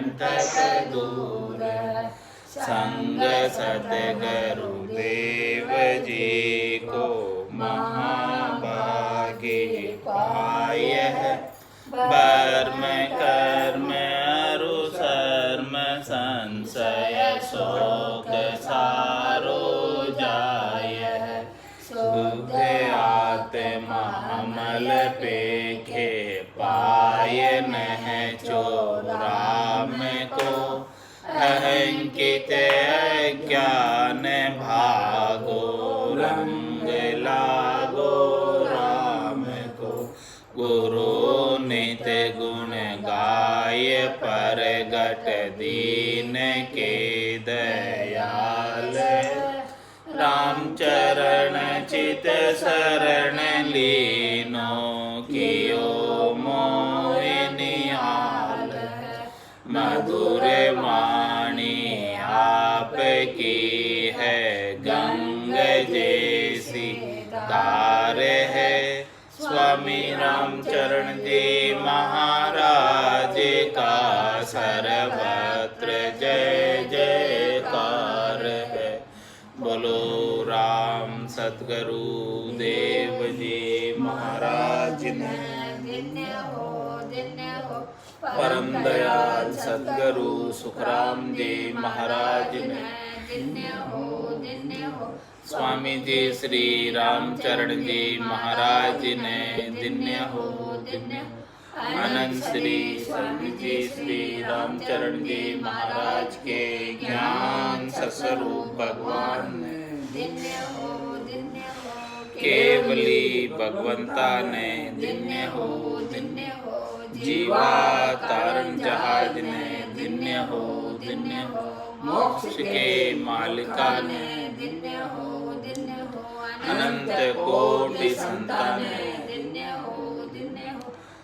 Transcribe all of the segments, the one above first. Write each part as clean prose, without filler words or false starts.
कंटक दूर। संग सतगुरुदेव जी को महाभागी पायह। वर्म कर्म अरु सर्म संशय शोक सारो जायह। शुद्ध आत्मा अमल पेखे पाय नह चोराम को। अहंकित अज्ञान भागो रंग लागो राम को। गुरु नित गुण गाय परगट दीन के दयाल। राम चरण चित शरण लीनो कियो मोह निहाल। मधुर वाणी आपकी है गंग जैसी धार है। स्वामी रामचरण जी महाराज का सर्वत्र जय जयकार है। बोलो राम सतगुरु देव जी महाराज ने। परम दयाल सतगुरु सुखराम जी महाराज ने। स्वामी जी श्री रामचरण जी महाराज ने दिन्य हो दिन्य। अनंत श्री स्वामी जी श्री रामचरण जी महाराज के ज्ञान स्वरूप भगवान ने केवली भगवंता ने दिन्य हो दिन्य हो। जीवा तारण जहाज ने दिन्य हो दिन्य हो। मोक्ष के मालिका ने दिन्य हो दिन्य हो। अनंत कोटि संतान ने दिन्य हो दिन्य हो।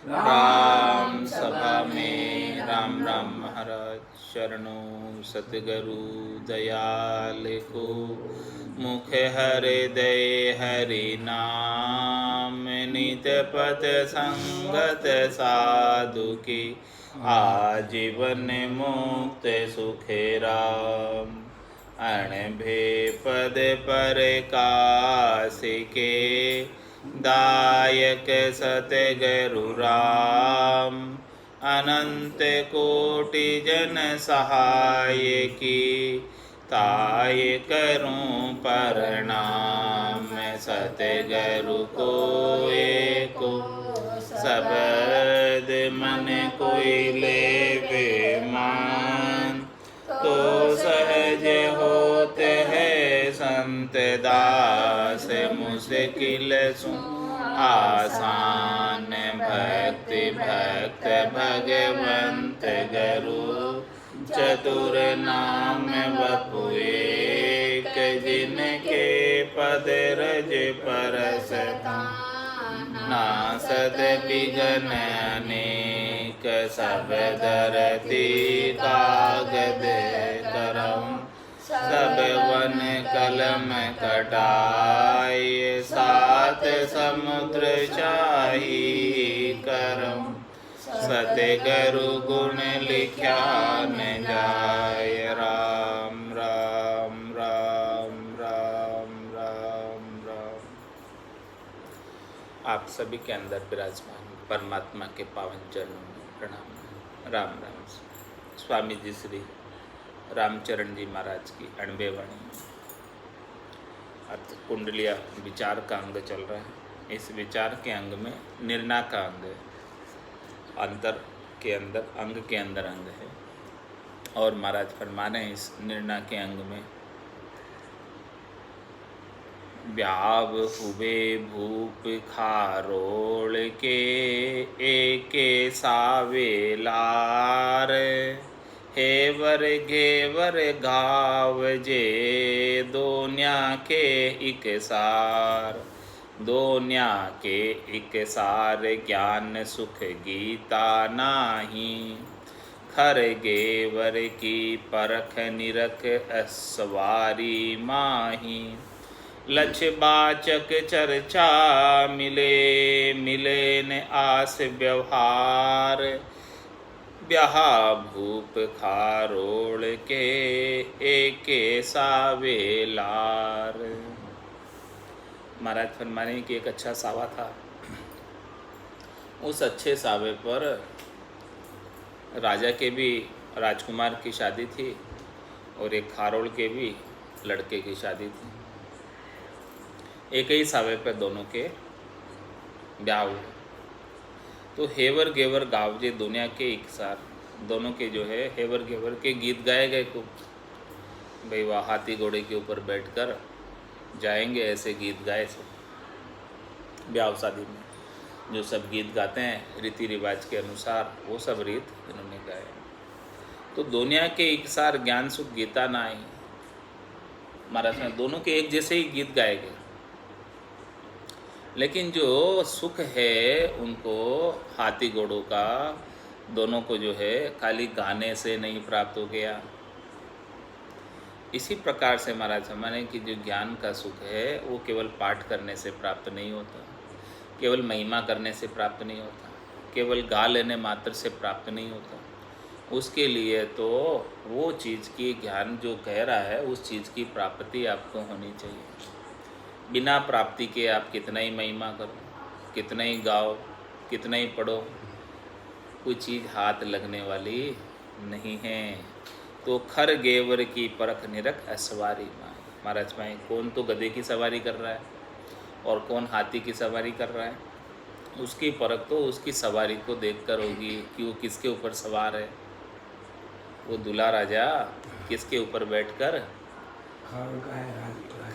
राम सभा में राम राम महाराज शरणों सतगुरु दयाल को। मुख हृदय हरि नाम नित पथ संगत साधु की। आजीवन मुक्त सुखे राम अणभे पद पर कासिके। दायक सतगुरु राम अनंत कोटि जन सहाय की। ताय करूं प्रणाम सतगुरु को एको। सबद मन कोई लेवे मान। तो सहज होते है संत दास मुश्किल सु आसान। भक्ति भक्त भगवंत गुरु चतुर नाम वपु एक। जिनके पद रज परस नासत विघ्न अनेक। सब धरती कागद करम सब वन कलम कटाय। सात समुद्र चाही करम सतगुरु गुण लिख्या न जाय। राम राम राम राम राम राम। आप सभी के अंदर विराजमान परमात्मा के पावन चरणों में प्रणाम। राम राम। स्वामी जी श्री रामचरण जी महाराज की 98 वाणी अर्थ कुंडलिया विचार का अंग चल रहा है। इस विचार के अंग में निर्णय का अंग है। अंतर के अंदर अंग के अंदर अंग है। और महाराज फरमा रहे हैं इस निर्णय के अंग में व्याव हुए भूप खारोड़ के एके सावेलार। हेवर घेवर गाव जे दोन्या के इक सार। दोन्या के इक सार ज्ञान सुख गीता नाही। खर गेवर की परख निरख अस्वारी माही। लक्ष्यवाचक चर्चा मिले मिले न आस व्यवहार। ब्याहा भूप खारोड़ के एके सावे लार। महाराज फरमाने कि एक अच्छा सावा था, उस अच्छे सावे पर राजा के भी राजकुमार की शादी थी और एक खारोड़ के भी लड़के की शादी थी। एक ही सावे पर दोनों के ब्याह हुए। तो हेवर गेवर गावजे दुनिया के एक साथ दोनों के जो है हेवर गेवर के गीत गाए गए खूब। भाई वह हाथी घोड़े के ऊपर बैठकर जाएंगे, ऐसे गीत गाए सब ब्याह शादी में। जो सब गीत गाते हैं रीति रिवाज के अनुसार, वो सब रीत इन्होंने गाए। तो दुनिया के एक सार ज्ञान सुख गीता ना आई। महाराज में दोनों के एक जैसे ही गीत गाए गए, लेकिन जो सुख है उनको हाथी घोड़ों का दोनों को जो है खाली गाने से नहीं प्राप्त हो गया। इसी प्रकार से महाराज माने कि जो ज्ञान का सुख है वो केवल पाठ करने से प्राप्त नहीं होता, केवल महिमा करने से प्राप्त नहीं होता, केवल गा लेने मात्र से प्राप्त नहीं होता। उसके लिए तो वो चीज़ की ज्ञान जो कह रहा है उस चीज़ की प्राप्ति आपको होनी चाहिए। बिना प्राप्ति के आप कितना ही महिमा करो, कितना ही गाओ, कितना ही पढ़ो, कोई चीज़ हाथ लगने वाली नहीं है। तो खर गेवर की परख निरख असवारी माए। महाराज माए कौन तो गधे की सवारी कर रहा है और कौन हाथी की सवारी कर रहा है, उसकी परख तो उसकी सवारी को देखकर होगी कि वो किसके ऊपर सवार है। वो दूल्हा राजा किसके ऊपर बैठकर,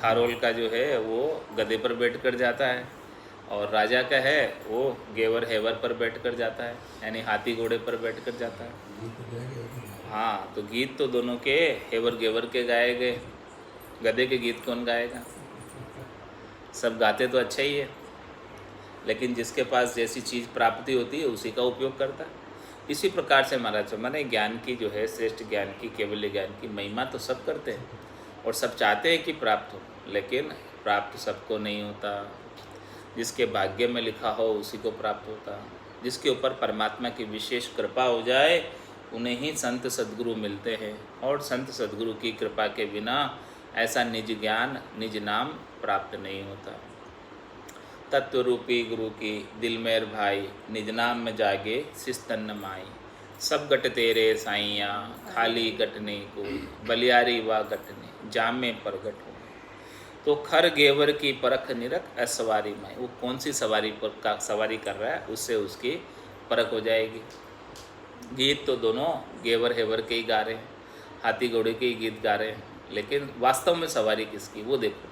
खारोल का जो है वो गधे पर बैठकर जाता है और राजा का है वो गेवर हेवर पर बैठकर जाता है, यानी हाथी घोड़े पर बैठकर जाता है। हाँ, तो गीत तो दोनों के हेवर गेवर के गाए गए, गधे के गीत कौन गाएगा। सब गाते तो अच्छा ही है, लेकिन जिसके पास जैसी चीज़ प्राप्ति होती है उसी का उपयोग करता है। इसी प्रकार से महाराज माने ज्ञान की जो है श्रेष्ठ ज्ञान की, केवल ज्ञान की महिमा तो सब करते हैं और सब चाहते हैं कि प्राप्त हो, लेकिन प्राप्त सबको नहीं होता। जिसके भाग्य में लिखा हो उसी को प्राप्त होता। जिसके ऊपर परमात्मा की विशेष कृपा हो जाए उन्हें ही संत सद्गुरु मिलते हैं, और संत सद्गुरु की कृपा के बिना ऐसा निज ज्ञान निज नाम प्राप्त नहीं होता। तत्व रूपी गुरु की दिल मेर भाई, निज नाम में जागे सिस्तन्न माई। सब गट तेरे साइया, खाली गटने को बलियारी व गटने, जामे प्रगट हो। तो खर गेवर की परख निरख असवारी माई। वो कौन सी सवारी पर का सवारी कर रहा है उससे उसकी परख हो जाएगी। गीत तो दोनों गेवर हेवर के ही गा रहे हैं, हाथी घोड़े के ही गीत गा रहे हैं, लेकिन वास्तव में सवारी किसकी वो देखो।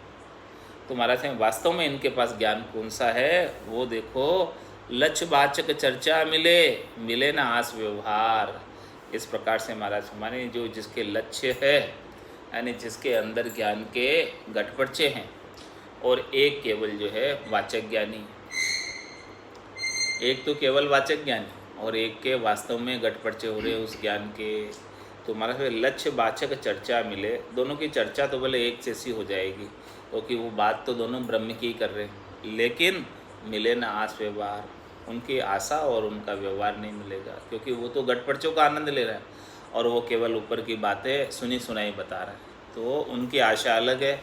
तो महाराज हैं वास्तव में इनके पास ज्ञान कौन सा है वो देखो। लक्ष्य वाचक चर्चा मिले, मिले ना आस व्यवहार। इस प्रकार से महाराज हमारे जो जिसके लक्ष्य है, यानी जिसके अंदर ज्ञान के गठपर्चे हैं, और एक केवल जो है वाचक ज्ञानी, एक तो केवल वाचक ज्ञानी और एक के वास्तव में गठपर्चे हो रहे उस ज्ञान के। तो हमारा लक्ष्य वाचक चर्चा मिले, दोनों की चर्चा तो भले एक जैसी हो जाएगी क्योंकि वो बात तो दोनों ब्रह्म की कर रहे हैं, लेकिन मिले ना आस व्यवहार। उनकी आशा और उनका व्यवहार नहीं मिलेगा, क्योंकि वो तो गठपर्चों का आनंद ले रहा है और वो केवल ऊपर की बातें सुनी सुनाई बता रहा है। तो उनकी आशा अलग है।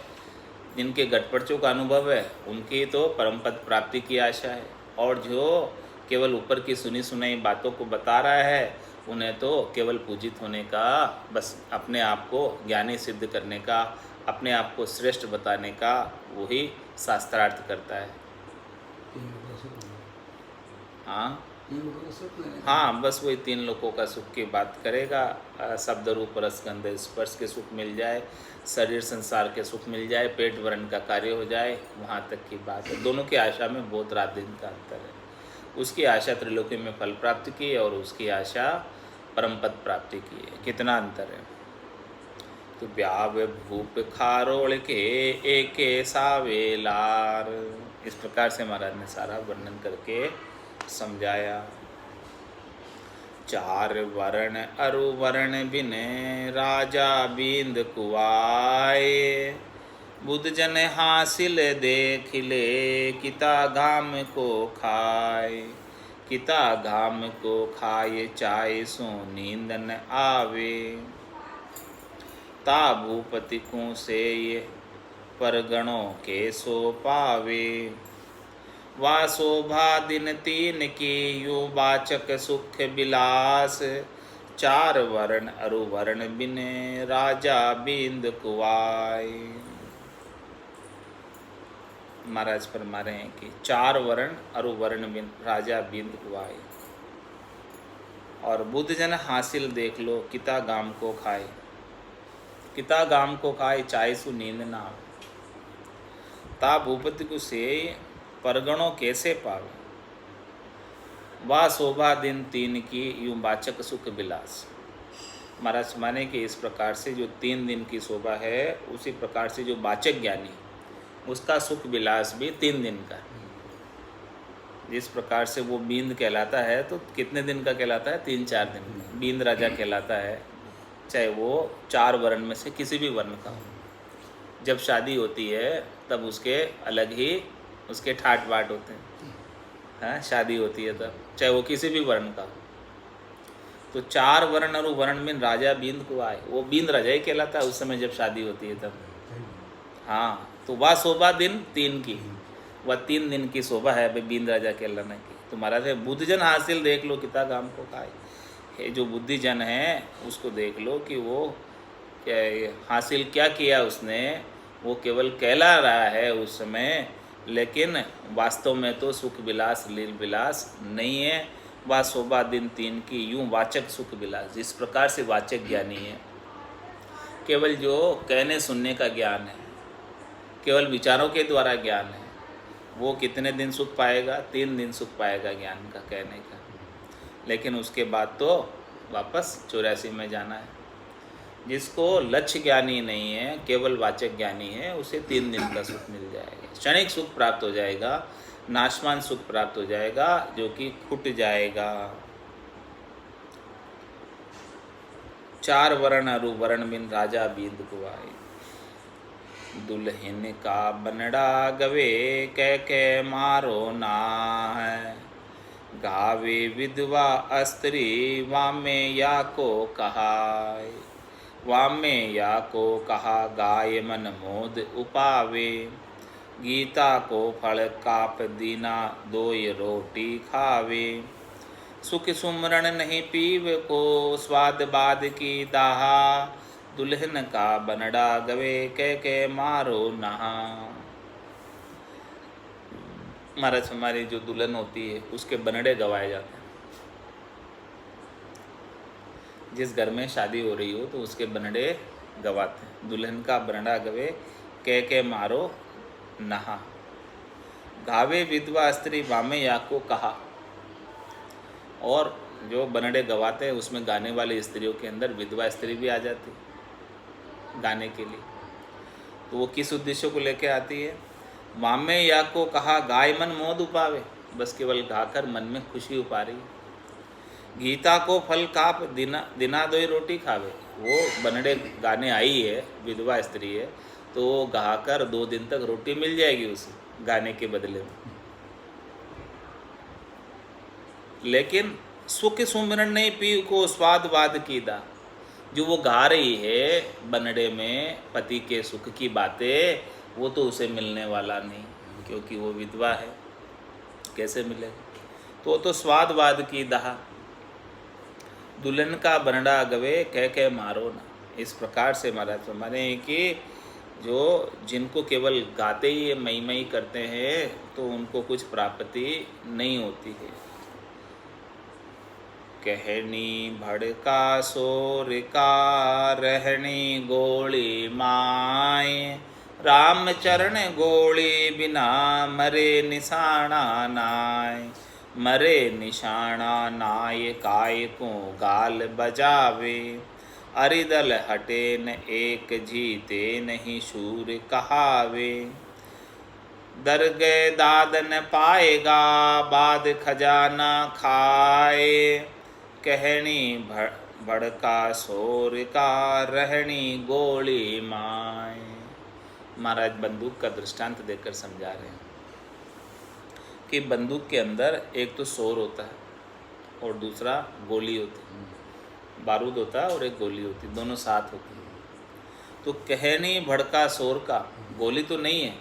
जिनके गठपर्चों का अनुभव है उनकी तो परम पद प्राप्ति की आशा है, और जो केवल ऊपर की सुनी सुनाई बातों को बता रहा है उन्हें तो केवल पूजित होने का, बस अपने आप को ज्ञानी सिद्ध करने का, अपने आप को श्रेष्ठ बताने का वही शास्त्रार्थ करता है। हाँ, बस वही 3 लोगों का सुख की बात करेगा। शब्द रूप रस गंध स्पर्श के सुख मिल जाए, शरीर संसार के सुख मिल जाए, पेट वरण का कार्य हो जाए, वहाँ तक की बात है। दोनों की आशा में बहुत रात दिन का अंतर है। उसकी आशा त्रिलोकी में फल प्राप्ति की और उसकी आशा परम पद प्राप्ति की है। कितना अंतर है। तो ब्याव भूप खारोड़ के एके सावे लार। इस प्रकार से महाराज ने सारा वर्णन करके समझाया। 4 वर्ण अरु वर्ण बिन राजा बींद कुआए, बुध जन हासिल देखिले किता गाम को खाए। किता घाम को खाए चाय सो नींद न आवे। ता भूपति को से ये परगणों के सो पावे। वा शोभा दिन तीन की यो वाचक सुख बिलास। चार वर्ण अरु वर्ण बिने राजा बिंद कुआय। महाराज फरमा रहे हैं कि चार वर्ण अरु वर्ण बिन राजा बिंद कुआय। और बुद्ध जन हासिल देख लो किता गाम को खाए। किता गाम को खाए चाय सु नींद ना आवे। ता भूपति को से परगणों कैसे पावे। वाह शोभा दिन तीन की यूं वाचक सुख बिलास। महाराज माने कि इस प्रकार से जो 3 दिन की शोभा है उसी प्रकार से जो वाचक ज्ञानी उसका सुख विलास भी 3 दिन का। जिस प्रकार से वो बींद कहलाता है तो कितने दिन का कहलाता है, 3-4 दिन का बींद राजा कहलाता है, चाहे वो 4 वर्ण में से किसी भी वर्ण का हो। जब शादी होती है तब उसके अलग ही उसके ठाट बाट होते हैं। हाँ, शादी होती है तब चाहे वो किसी भी वर्ण का हो। तो 4 वर्ण और वर्ण में राजा बींद को आए, वो बींद राजा ही कहलाता है उस समय जब शादी होती है तब। हाँ, तो वह शोभा दिन 3 की, वह 3 दिन की शोभा है भाई बींद राजा कहलाने की। तो महाराज है बुद्धजन हासिल देख लो किता गाम को खाए। ये जो बुद्धिजन है उसको देख लो कि वो क्या हासिल क्या किया उसने। वो केवल कहला रहा है उस समय, लेकिन वास्तव में तो सुख विलास लील विलास नहीं है। वह शोभा दिन 3 की यूं वाचक सुख विलास। जिस प्रकार से वाचक ज्ञानी है केवल जो कहने सुनने का ज्ञान है, केवल विचारों के द्वारा ज्ञान है, वो कितने दिन सुख पाएगा, 3 दिन सुख पाएगा ज्ञान का कहने का। लेकिन उसके बाद तो वापस 84 में जाना है। जिसको लक्ष्य ज्ञानी नहीं है केवल वाचक ज्ञानी है उसे 3 दिन का सुख मिल जाएगा, क्षणिक सुख प्राप्त हो जाएगा, नाशवान सुख प्राप्त हो जाएगा जो कि खुट जाएगा। 4 वर्ण अरु वर्ण बिन राजा बींद कुआए। दुल्हन का बनड़ा गवे कह के मारो ना है। गावे विधवा अस्त्री वामे या को कहाय। वामे या को कहा गाय मन मोद उपावे। गीता को फल काप दीना दोय रोटी खावे। सुख सुमरण नहीं पीव को स्वाद बाद की दाहा। दुल्हन का बनड़ा गवे कह के मारो नहा। महाराज हमारी जो दुल्हन होती है उसके बनड़े गवाए जाते हैं। जिस घर में शादी हो रही हो तो उसके बनड़े गवाते हैं। दुल्हन का बनड़ा गवे कह के मारो नहा। गावे विधवा स्त्री वामे या को कहा। और जो बनड़े गवाते हैं उसमें गाने वाली स्त्रियों के अंदर विधवा स्त्री भी आ जाती है गाने के लिए। तो वो किस उद्देश्य को लेके आती है। वामे या को कहा गाय मन मोद उपावे, बस केवल गाकर मन में खुशी उपा रही। गीता को फल काप दिना दोई रोटी खावे। वो बनड़े गाने आई है, विधवा स्त्री है, तो वो गाकर 2 दिन तक रोटी मिल जाएगी उसे गाने के बदले में। लेकिन सुख सुमिरन नहीं पी को स्वाद वाद की दा। जो वो गा रही है बनड़े में पति के सुख की बातें, वो तो उसे मिलने वाला नहीं क्योंकि वो विधवा है, कैसे मिलेगा। तो स्वाद वाद की दहा। दुल्हन का बनड़ा गवे कह के मारो ना। इस प्रकार से महाराज माने कि जो जिनको केवल गाते ही मई मई करते हैं तो उनको कुछ प्राप्ति नहीं होती है। कहनी भड़का सोर का रहनी गोली माय। राम चरण गोली बिना मरे निशाना नाय। मरे निशाना नाय काय को गाल बजावे। अरिदल हटे न एक जीते नहीं शूर कहावे। दर गए दाद न पाएगा बाद खजाना खाए। कहनी भड़का सोर का रहनी गोली माय। महाराज बंदूक का दृष्टांत देकर समझा रहे हैं। कि बंदूक के अंदर एक तो शोर होता है और दूसरा गोली होती है, बारूद होता है और एक गोली होती है, दोनों साथ होती है। तो कहनी भड़का शोर का, गोली तो नहीं है,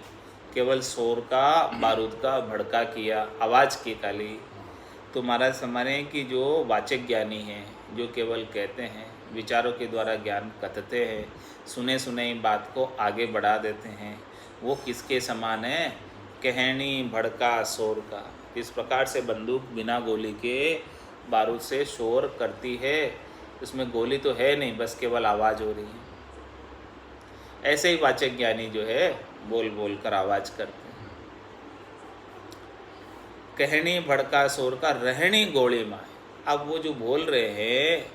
केवल शोर का, बारूद का भड़का किया, आवाज़ की खाली। तो महाराज समझे कि जो वाचक ज्ञानी हैं, जो केवल कहते हैं, विचारों के द्वारा ज्ञान कथते हैं, सुने सुने बात को आगे बढ़ा देते हैं, वो किसके समान है? कहनी भड़का शोर का। इस प्रकार से बंदूक बिना गोली के बारूद से शोर करती है, उसमें गोली तो है नहीं, बस केवल आवाज़ हो रही है। ऐसे ही वाचक ज्ञानी जो है बोल बोल कर आवाज़ करते हैं। कहनी भड़का शोर का रहनी गोली माए। अब वो जो बोल रहे हैं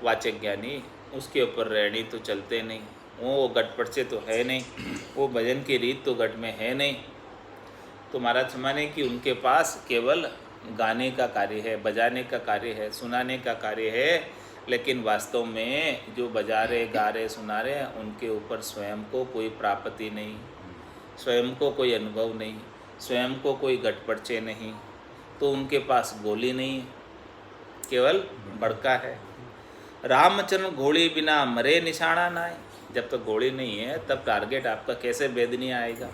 वाचक ज्ञानी, उसके ऊपर रहनी तो चलते नहीं, वो गटपट से तो है नहीं, वो भजन की रीत तो गट में है नहीं। तो महाराज समाने कि उनके पास केवल गाने का कार्य है, बजाने का कार्य है, सुनाने का कार्य है, लेकिन वास्तव में जो बजा रहे, गा रहे, सुना रहे हैं, उनके ऊपर स्वयं को कोई प्राप्ति नहीं, स्वयं को कोई अनुभव नहीं, स्वयं को कोई गटपटचे नहीं। तो उनके पास गोली नहीं है, केवल बड़का है। रामचरण घोड़ी बिना मरे निशाना ना है। जब तक घोड़ी नहीं है तब टारगेट आपका कैसे भेदनी आएगा,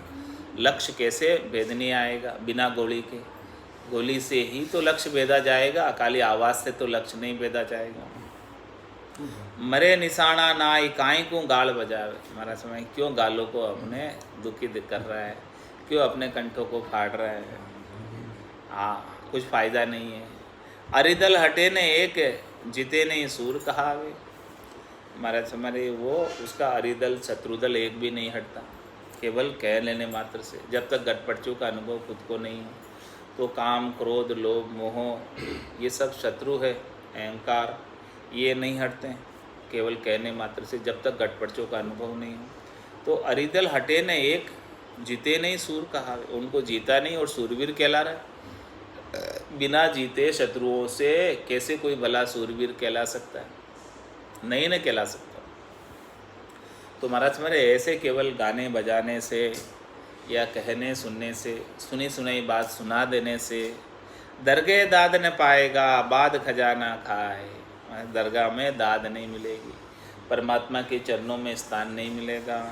लक्ष्य कैसे भेदनी आएगा बिना गोली के? गोली से ही तो लक्ष्य भेदा जाएगा, अकाली आवाज़ से तो लक्ष्य नहीं भेदा जाएगा। मरे निशाना नाई काई को गाल बजावे। हमारा समय क्यों गालों को अपने दुखी कर रहा है, क्यों अपने कंठों को फाड़ रहा है? हाँ, कुछ फ़ायदा नहीं है। अरिदल हटे ने एक, जीते नहीं सूर कहावे। हमारा समय वो उसका अरिदल शत्रुदल एक भी नहीं हटता, केवल कह लेने मात्र से। जब तक गटपटचों का अनुभव खुद को नहीं हो तो काम, क्रोध, लोभ, मोह ये सब शत्रु है, अहंकार ये नहीं हटते हैं केवल कहने मात्र से, जब तक गटपटचों का अनुभव नहीं हो। तो अरिदल हटे ने एक, जीते नहीं सूर कहावे। उनको जीता नहीं और सूरवीर कहला रहा है। बिना जीते शत्रुओं से कैसे कोई भला सूरवीर कहला सकता है? नहीं न कहला सकता। तो महाराज मेरे ऐसे केवल गाने बजाने से या कहने सुनने से, सुनी सुनाई बात सुना देने से दरगाह दाद न पाएगा, बाद खजाना खाए। दरगाह में दाद नहीं मिलेगी, परमात्मा के चरणों में स्थान नहीं मिलेगा,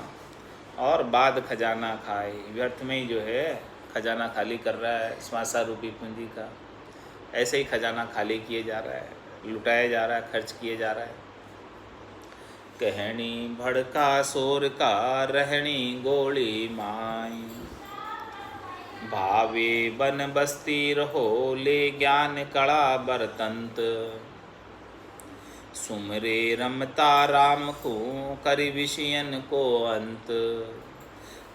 और बाद खजाना खाए, व्यर्थ में ही जो है खजाना खाली कर रहा है, श्वासा रूपी पूंजी का। ऐसे ही खजाना खाली किए जा रहा है, लुटाया जा रहा है, खर्च किए जा रहा है। कहनी भड़का शोर का रहनी गोली माई, भावे बन बस्ती रहो ले ज्ञान कड़ा बरतंत। सुमरे रमता राम को करि विषयन को अंत,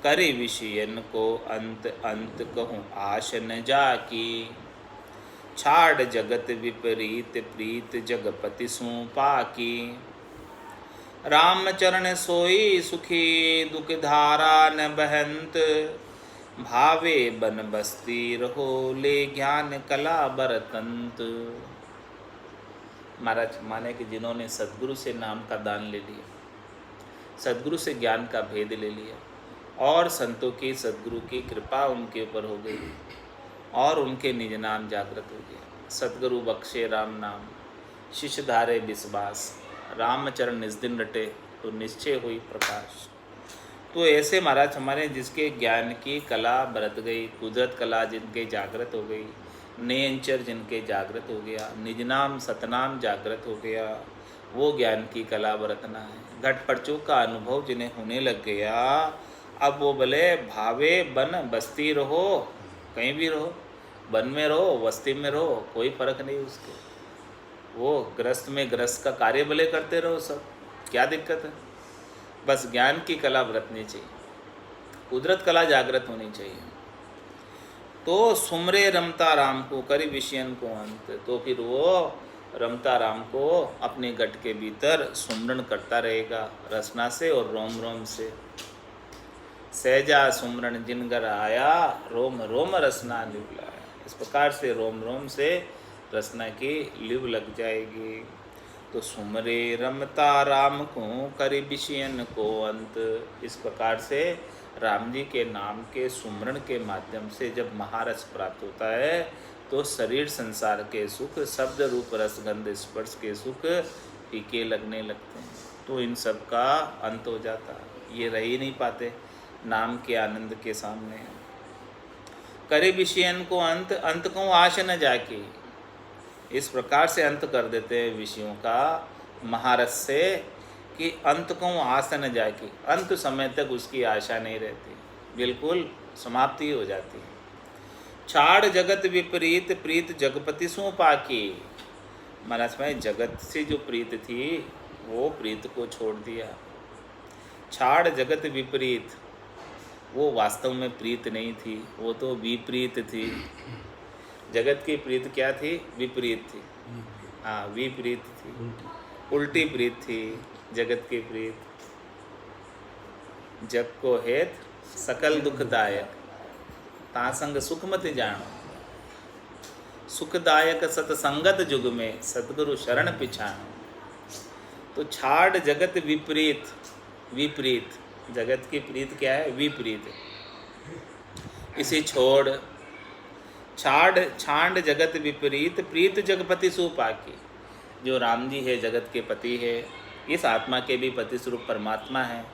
करि विषयन को अंत अंत कहूँ आश न जाकी। छाड़ जगत विपरीत प्रीत जगपति सु पाकी। राम चरण सोई सुखी दुख धारा न बहंत, भावे बन बस्ती रहो ले ज्ञान कला बरतंत। महाराज माने कि जिन्होंने सद्गुरु से नाम का दान ले लिया, सद्गुरु से ज्ञान का भेद ले लिया, और संतों की सद्गुरु की कृपा उनके ऊपर हो गई और उनके निज नाम जागृत हो गया। सद्गुरु बख्शे राम नाम, शिष्य धारे विश्वास, रामचरण निज दिन रटे तो निश्चय हुई प्रकाश। तो ऐसे महाराज हमारे जिसके ज्ञान की कला बरत गई, कुदरत कला जिनके जागृत हो गई, नयनचर जिनके जागृत हो गया, निज नाम सतनाम जागृत हो गया, वो ज्ञान की कला बरतना है। घटपटचों का अनुभव जिन्हें होने लग गया, अब वो भले भावे बन बस्ती रहो, कहीं भी रहो, वन में रहो, बस्ती में रहो, कोई फर्क नहीं उसके। वो ग्रस्त में ग्रस्त का कार्य भले करते रहो, सब क्या दिक्कत है? बस ज्ञान की कला बरतनी चाहिए, कुदरत कला जागृत होनी चाहिए। तो सुमरे रमता राम को करि विषयन को अंत, तो फिर वो रमता राम को अपने गट के भीतर सुमरण करता रहेगा रसना से और रोम रोम से। सहजा सुमरण जिनगर आया, रोम रोम रसना लिव लाया। इस प्रकार से रोम रोम से रसना की लिव लग जाएगी। तो सुमरे रमता राम को करे विषयन को अंत। इस प्रकार से राम जी के नाम के सुमरण के माध्यम से जब महारस प्राप्त होता है तो शरीर संसार के सुख, शब्द रूप रस गंध स्पर्श के सुख फीके लगने लगते हैं, तो इन सब का अंत हो जाता है। ये रह ही नहीं पाते नाम के आनंद के सामने। करे विषयन को अंत, अंत को आश न जाके, इस प्रकार से अंत कर देते हैं विषयों का महारस से कि अंत को आस न जाके, अंत समय तक उसकी आशा नहीं रहती, बिल्कुल समाप्ति हो जाती है। छाड़ जगत विपरीत प्रीत जगपति सो पाकी। महाराज भाई जगत से जो प्रीत थी वो प्रीत को छोड़ दिया। छाड़ जगत विपरीत, वो वास्तव में प्रीत नहीं थी, वो तो विपरीत थी। जगत की प्रीत क्या थी? विपरीत थी। हाँ, विपरीत थी, उल्टी प्रीत थी जगत की प्रीत। जग को हेत सकल दुखदायक, तासंग सुख मत जानो। सुखदायक सतसंगत जुग में सतगुरु शरण पिछानो। तो छाड़ जगत विपरीत, विपरीत जगत की प्रीत क्या है? विपरीत। इसे छोड़, छांड जगत विपरीत प्रीत जगपति सुपाकी। जो राम जी है जगत के पति है, इस आत्मा के भी पति स्वरूप परमात्मा है,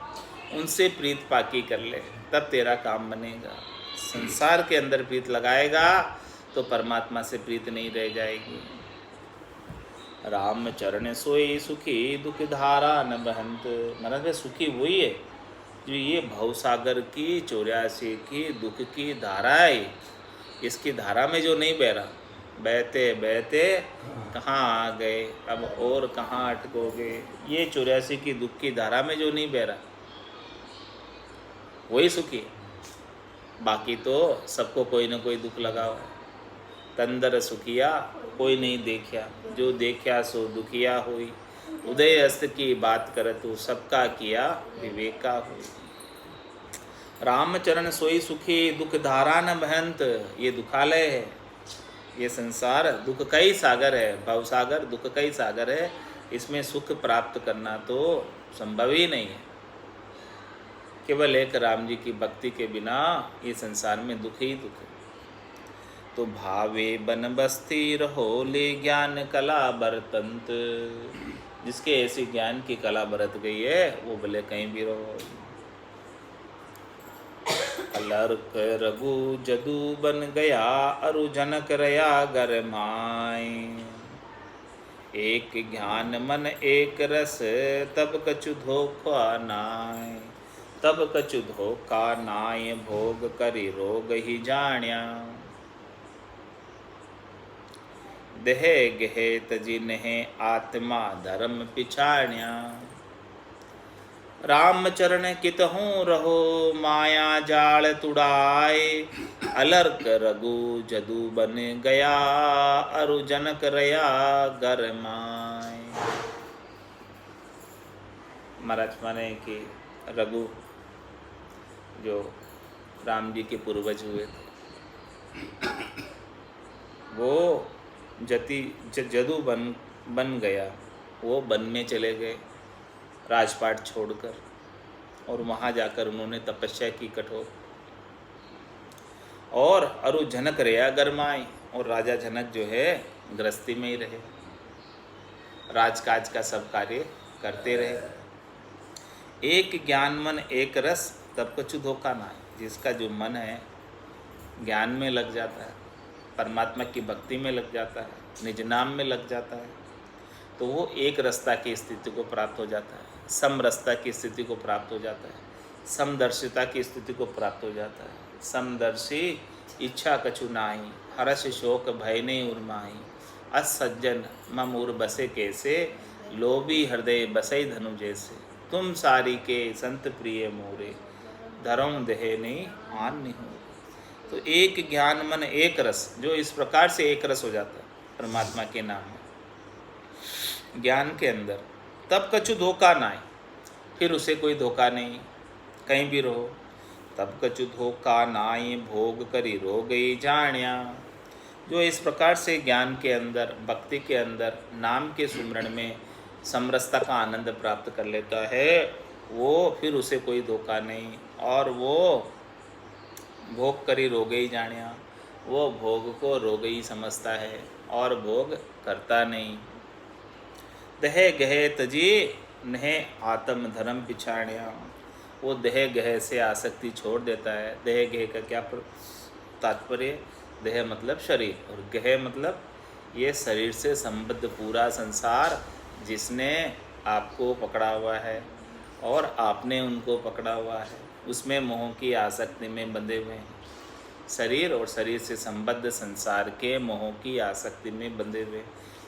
उनसे प्रीत पाकी कर ले, तब तेरा काम बनेगा। संसार के अंदर प्रीत लगाएगा तो परमात्मा से प्रीत नहीं रह जाएगी। राम चरण सोई सुखी दुख धारा न बहंत। मतलब सुखी वही है जो ये भवसागर की 84 की दुख की धारा है, इसकी धारा में जो नहीं बह रहा, बहते बहते कहाँ आ गए, अब और कहाँ अटकोगे। ये 84 की दुख की धारा में जो नहीं बह रहा वही सुखी है। बाकी तो सबको कोई ना कोई दुख लगा हुआ है। तंदर सुखिया कोई नहीं देखिया, जो देखिया सो दुखिया हुई। उदय हस्त की बात कर तू सबका किया विवेका हुई। रामचरण सोई सुखी दुख धारा न बहंत। ये दुखालय है, ये संसार दुख का ही सागर है, भवसागर दुख का ही सागर है। इसमें सुख प्राप्त करना तो संभव ही नहीं है। केवल एक राम जी की भक्ति के बिना ये संसार में दुख ही दुख है। तो भावे बन बस्ती रहो ले ज्ञान कला बरतंत। जिसके ऐसी ज्ञान की कला बरत गई है वो भले कहीं भी रहो। अलर्क रघु जदू बन गया अरु जनक रया गरमाय। एक ज्ञान मन एक रस तब कछु धोखा नाय। तब कछु धोखा नाय भोग करि रोग ही जाण्या। देह गेह तजी नेह आत्मा धर्म पिछाण्या। राम चरण कितहूँ रहो माया जाल तुड़ाए। अलर्क रघु जदू बन गया अरु जनक रया गरमाय। महाराज माने कि रघु जो राम जी के पूर्वज हुए थे वो जदू बन गया, वो वन में चले गए राजपाट छोड़कर, और वहाँ जाकर उन्होंने तपस्या की कठोर। और अरु जनक रया गरमाई, और राजा जनक जो है गृहस्थी में ही रहे, राजकाज का सब कार्य करते रहे। एक ज्ञान मन एक रस तब कछु धोखा ना है। जिसका जो मन है ज्ञान में लग जाता है, परमात्मा की भक्ति में लग जाता है, निज नाम में लग जाता है, तो वो एक रस्ता की स्थिति को प्राप्त हो जाता है, समरसता की स्थिति को प्राप्त हो जाता है, समदर्शिता की स्थिति को प्राप्त हो जाता है। समदर्शी इच्छा कछु नाई, हर्ष शोक भय नहीं उर्माई। असज्जन मम उर बसे कैसे, लोभी हृदय बसई धनु जैसे। तुम सारी के संत प्रिय मोरे, धर्म देह नहीं आन नहीं हो। तो एक ज्ञान मन एक रस, जो इस प्रकार से एक रस हो जाता है परमात्मा के नाम में ज्ञान के अंदर, तब कछु धोखा ना आए। फिर उसे कोई धोखा नहीं, कहीं भी रहो। तब कछु धोखा नाई भोग करी रो गई जाण्या। जो इस प्रकार से ज्ञान के अंदर, भक्ति के अंदर, नाम के सुमरण में समरसता का आनंद प्राप्त कर लेता है, वो फिर उसे कोई धोखा नहीं, और वो भोग करी रोगे ही जानिया, वो भोग को रोग ही समझता है और भोग करता नहीं। दह गहे तजी नहे आत्म धर्म पिछाड़िया, वो देह गह से आसक्ति छोड़ देता है। देह गह का क्या तात्पर्य? देह मतलब शरीर, और गह मतलब ये शरीर से संबद्ध पूरा संसार जिसने आपको पकड़ा हुआ है और आपने उनको पकड़ा हुआ है, उसमें मोह की आसक्ति में बंधे हुए हैं। शरीर और शरीर से संबद्ध संसार के मोह की आसक्ति में बंधे हुए,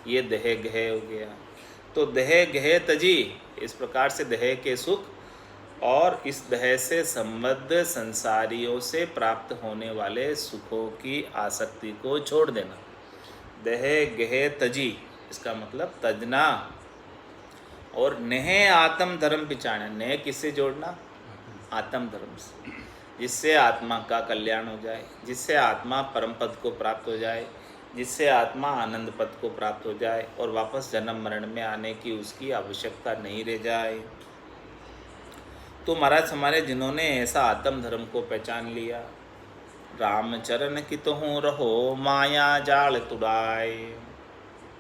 ये देह गह हो गया। तो देह गह तजी, इस प्रकार से देह के सुख और इस देह से संबद्ध संसारियों से प्राप्त होने वाले सुखों की आसक्ति को छोड़ देना। देह गह तजी, इसका मतलब तजना। और नेह आत्म धर्म पिछाड़ना, नेह किससे जोड़ना? आत्म धर्म से, जिससे आत्मा का कल्याण हो जाए, जिससे आत्मा परम पद को प्राप्त हो जाए, जिससे आत्मा आनंद पद को प्राप्त हो जाए और वापस जन्म मरण में आने की उसकी आवश्यकता नहीं रह जाए। तो महाराज हमारे जिन्होंने ऐसा आत्म धर्म को पहचान लिया, रामचरण की तो हूँ रहो माया जाल तुड़ाए,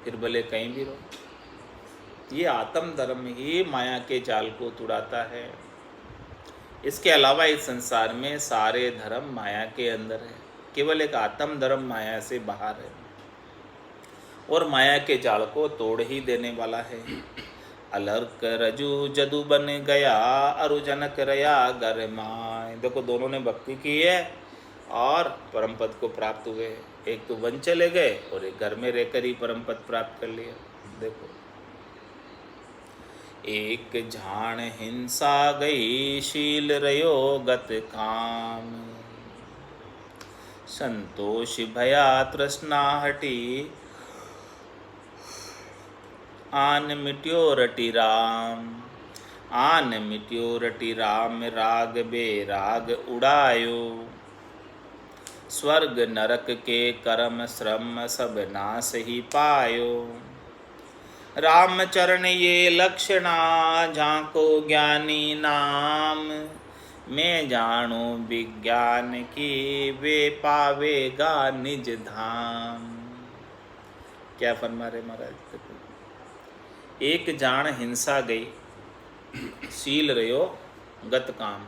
फिर भले कहीं भी रहो। ये आत्म धर्म ही माया के जाल को तुड़ाता है। इसके अलावा इस संसार में सारे धर्म माया के अंदर है, केवल एक आत्म धर्म माया से बाहर है और माया के जाल को तोड़ ही देने वाला है। अलर्क रजू जदू बन गया अरु जनक रया गर माय। देखो, दोनों ने भक्ति की है और परम पद को प्राप्त हुए। एक तो वन चले गए और एक घर में रहकर ही परम पद प्राप्त कर लिया। देखो, एक झाण हिंसा गई शील रयो गत काम, संतोष भया तृष्णा हटी आन मिट्यो रटी राम। आन मिट्यो रटी राम राग बेराग उड़ायो, स्वर्ग नरक के कर्म श्रम सब नाश ही पायो। राम चरण ये लक्षणा झांको ज्ञानी नाम, मैं जानू विज्ञान की वे पावेगा निज धाम। क्या फरमा रहे महाराज? देखो, एक जान हिंसा गई शील रयो गत काम।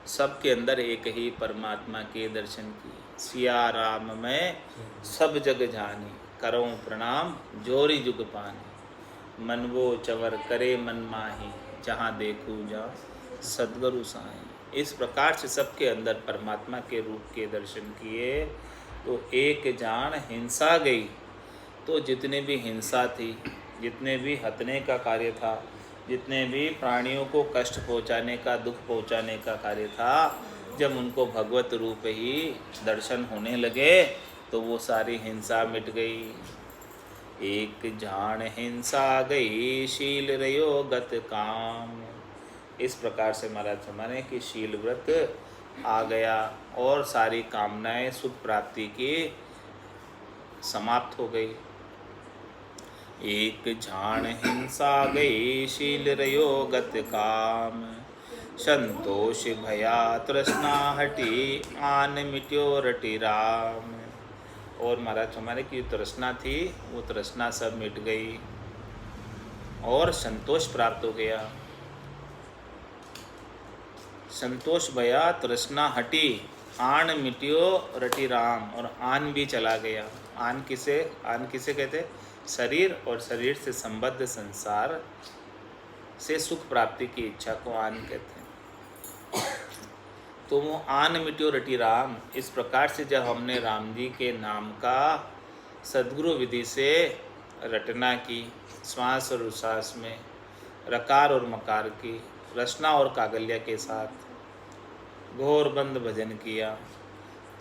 सबके अंदर एक ही परमात्मा के दर्शन की। सिया राम में सब जग जानी, करऊं प्रणाम जोरी जुग पानी। मन वो चवर करे मन माही, जहाँ देखूँ जा सद्गुरु साईं। इस प्रकार से सबके अंदर परमात्मा के रूप के दर्शन किए तो एक जान हिंसा गई। तो जितने भी हिंसा थी, जितने भी हतने का कार्य था, जितने भी प्राणियों को कष्ट पहुँचाने का, दुख पहुँचाने का कार्य था, जब उनको भगवत रूप ही दर्शन होने लगे तो वो सारी हिंसा मिट गई। एक जान हिंसा गई शील रयो गत काम। इस प्रकार से महाराज हमारे कि शील व्रत आ गया और सारी कामनाएं सुख प्राप्ति की समाप्त हो गई। एक झाण हिंसा गई शील रयो गत काम, संतोष भया तृष्णा हटी आन मिट्यो रटी राम। और महाराज हमारे की तृष्णा थी वो तृष्णा सब मिट गई और संतोष प्राप्त हो गया। संतोष भया तृष्णा हटी आन मिट्यो रटी राम, और आन भी चला गया। आन किसे कहते? शरीर और शरीर से संबद्ध संसार से सुख प्राप्ति की इच्छा को आन कहते हैं। तो वो आन मिट्यो रटी राम। इस प्रकार से जब हमने राम जी के नाम का सद्गुरु विधि से रटना की, श्वास और उच्छ्वास में रकार और मकार की, रचना और कागल्य के साथ घोर बंद भजन किया,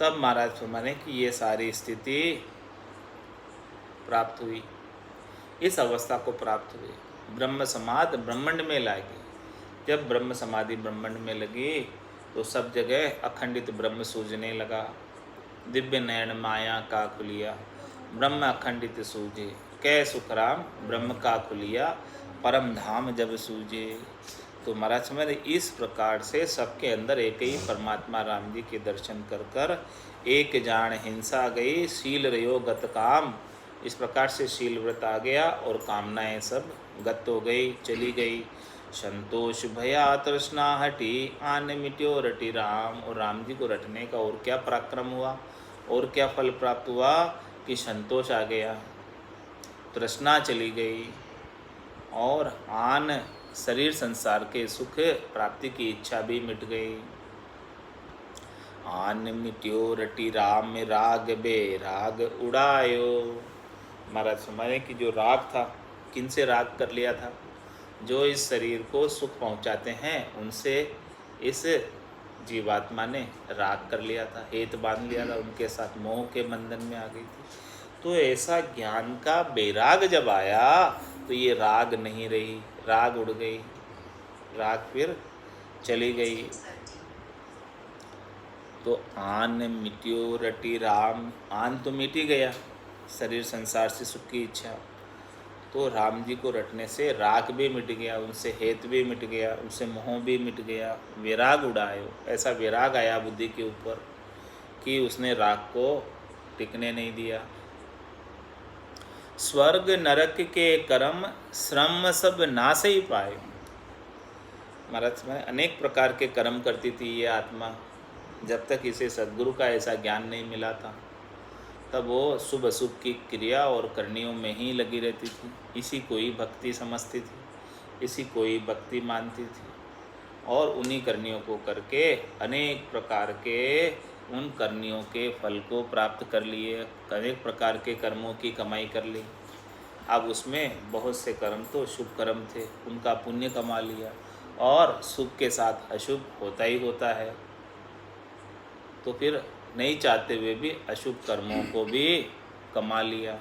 तब महाराज फरमाने की ये सारी स्थिति प्राप्त हुई। इस अवस्था को प्राप्त हुई, ब्रह्म समाधि ब्रह्मांड में लागी। जब ब्रह्म समाधि ब्रह्मांड में लगी तो सब जगह अखंडित ब्रह्म सूझने लगा। दिव्य नयन माया का खुलिया, ब्रह्म अखंडित सूझे। कै सुखराम ब्रह्म का खुलिया परम धाम जब सूझे। तो महाराज समझ इस प्रकार से सबके अंदर एक ही परमात्मा राम जी के दर्शन कर कर एक जान हिंसा गई शील रयो गत काम। इस प्रकार से शील व्रत आ गया और कामनाएं सब गत हो गई, चली गई। संतोष भया तृष्णा हटी आन मिट्यो रटी राम। और राम जी को रटने का और क्या पराक्रम हुआ और क्या फल प्राप्त हुआ कि संतोष आ गया, तृष्णा चली गई और आन शरीर संसार के सुख प्राप्ति की इच्छा भी मिट गई। आन मिट्यो रटी राम में राग बे राग उड़ायो। महाराज हमारे की जो राग था, किन से राग कर लिया था? जो इस शरीर को सुख पहुंचाते हैं उनसे इस जीवात्मा ने राग कर लिया था, हेत बांध लिया था, उनके साथ मोह के बंधन में आ गई थी। तो ऐसा ज्ञान का बेराग जब आया तो ये राग नहीं रही, राग उड़ गई, राग फिर चली गई। तो आन मिट्यो रटी राम, आन तो मिट ही गया, शरीर संसार से सुख की इच्छा। तो राम जी को रटने से राग भी मिट गया, उनसे हेत भी मिट गया, उनसे मोह भी मिट गया, विराग उड़ायो। ऐसा विराग आया बुद्धि के ऊपर कि उसने राग को टिकने नहीं दिया। स्वर्ग नरक के कर्म श्रम सब नाश ही पाए। महाराज में अनेक प्रकार के कर्म करती थी ये आत्मा, जब तक इसे सद्गुरु का ऐसा ज्ञान नहीं मिला था तब वो शुभ अशुभ की क्रिया और करनियों में ही लगी रहती थी। इसी को ही भक्ति समझती थी, इसी को ही भक्ति मानती थी और उन्हीं करनियों को करके अनेक प्रकार के उन करनियों के फल को प्राप्त कर लिए, अनेक प्रकार के कर्मों की कमाई कर ली। अब उसमें बहुत से कर्म तो शुभ कर्म थे, उनका पुण्य कमा लिया और शुभ के साथ अशुभ होता ही होता है। तो फिर नहीं चाहते हुए भी अशुभ कर्मों को भी कमा लिया।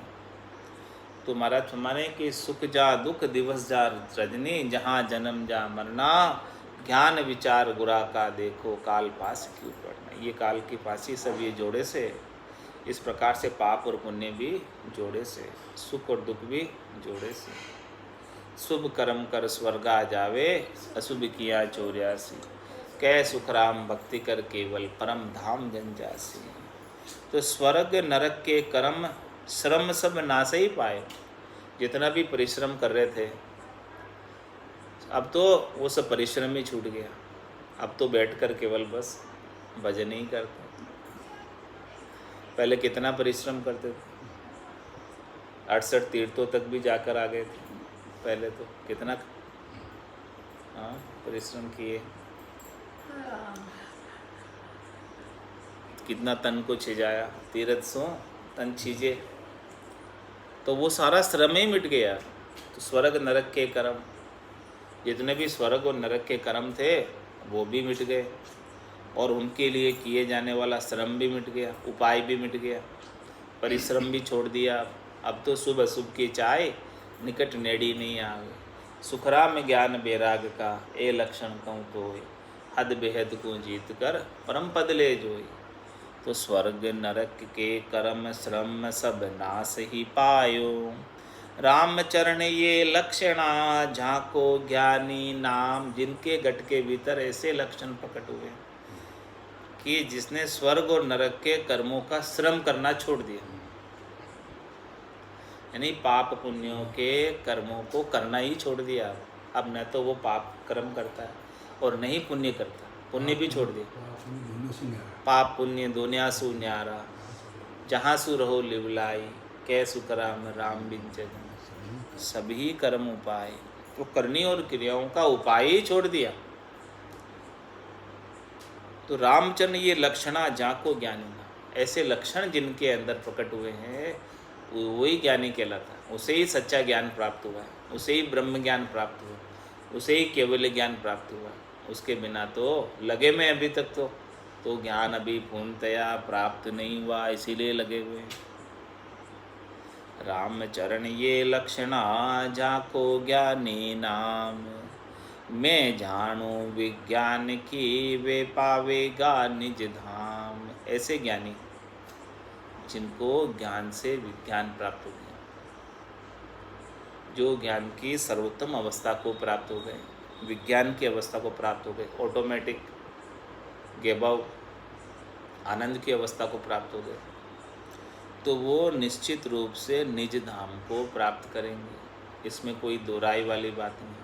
तो महाराज हमारे कि सुख जा दुख दिवस जा रजनी, जहाँ जन्म जा मरना, ज्ञान विचार गुरा का देखो काल पास क्यों पड़ना। ये काल की फांसी सब ये जोड़े से, इस प्रकार से पाप और पुण्य भी जोड़े से, सुख और दुख भी जोड़े से। शुभ कर्म कर स्वर्गा जावे, अशुभ किया चौर्यासी, कै सुखराम भक्ति कर केवल परम धाम जन जासी। तो स्वर्ग नरक के कर्म श्रम सब नाश ही पाए। जितना भी परिश्रम कर रहे थे अब तो वो सब परिश्रम ही छूट गया। अब तो बैठकर केवल बस भजन ही करते। पहले कितना परिश्रम करते थे, 68 तीर्थों तक भी जाकर आ गए थे। पहले तो कितना परिश्रम किए, कितना तन को छिजाया, तीर्थ सो तन छीजे। तो वो सारा श्रम ही मिट गया। तो स्वर्ग नरक के कर्म, जितने भी स्वर्ग और नरक के कर्म थे वो भी मिट गए और उनके लिए किए जाने वाला श्रम भी मिट गया, उपाय भी मिट गया, परिश्रम भी छोड़ दिया। अब तो शुभ अशुभ की चाय निकट नेड़ी नहीं आवे। सुखराम ज्ञान बेराग का ए लक्षण कहूँ तो हद बेहद को जीत कर परम पद ले जोई। तो स्वर्ग नरक के कर्म श्रम सब नाश ही पायो, राम चरण ये लक्षणा झांको ज्ञानी नाम। जिनके गट के भीतर ऐसे लक्षण प्रकट हुए कि जिसने स्वर्ग और नरक के कर्मों का श्रम करना छोड़ दिया, यानी पाप पुण्यों के कर्मों को करना ही छोड़ दिया। अब न तो वो पाप कर्म करता है और नहीं पुण्य करता, पुण्य भी छोड़ दिया। पाप पुण्य दोनिया सु न्यारा, जहाँ सु रहो लिवलाई, कै सुकराम राम बिन जगन। सभी कर्म उपाय, तो करनी और क्रियाओं का उपाय ही छोड़ दिया। तो रामचंद्र ये लक्षणा जाको ज्ञानी, ऐसे लक्षण जिनके अंदर प्रकट हुए हैं वही ज्ञानी कहलाता। उसे ही सच्चा ज्ञान प्राप्त हुआ, उसे ही ब्रह्म ज्ञान प्राप्त हुआ, उसे ही केवल ज्ञान प्राप्त हुआ। उसके बिना तो लगे में अभी तक तो ज्ञान अभी पूर्णतया प्राप्त नहीं हुआ, इसीलिए लगे हुए हैं। राम चरण ये लक्षणा जाको ज्ञानी नाम, मैं जानू विज्ञान की वे पावेगा निज धाम। ऐसे ज्ञानी जिनको ज्ञान से विज्ञान प्राप्त हो गया, जो ज्ञान की सर्वोत्तम अवस्था को प्राप्त हो गए, विज्ञान की अवस्था को प्राप्त हो गए, ऑटोमेटिक गेबाव आनंद की अवस्था को प्राप्त हो गए, तो वो निश्चित रूप से निज धाम को प्राप्त करेंगे। इसमें कोई दो राय वाली बात नहीं,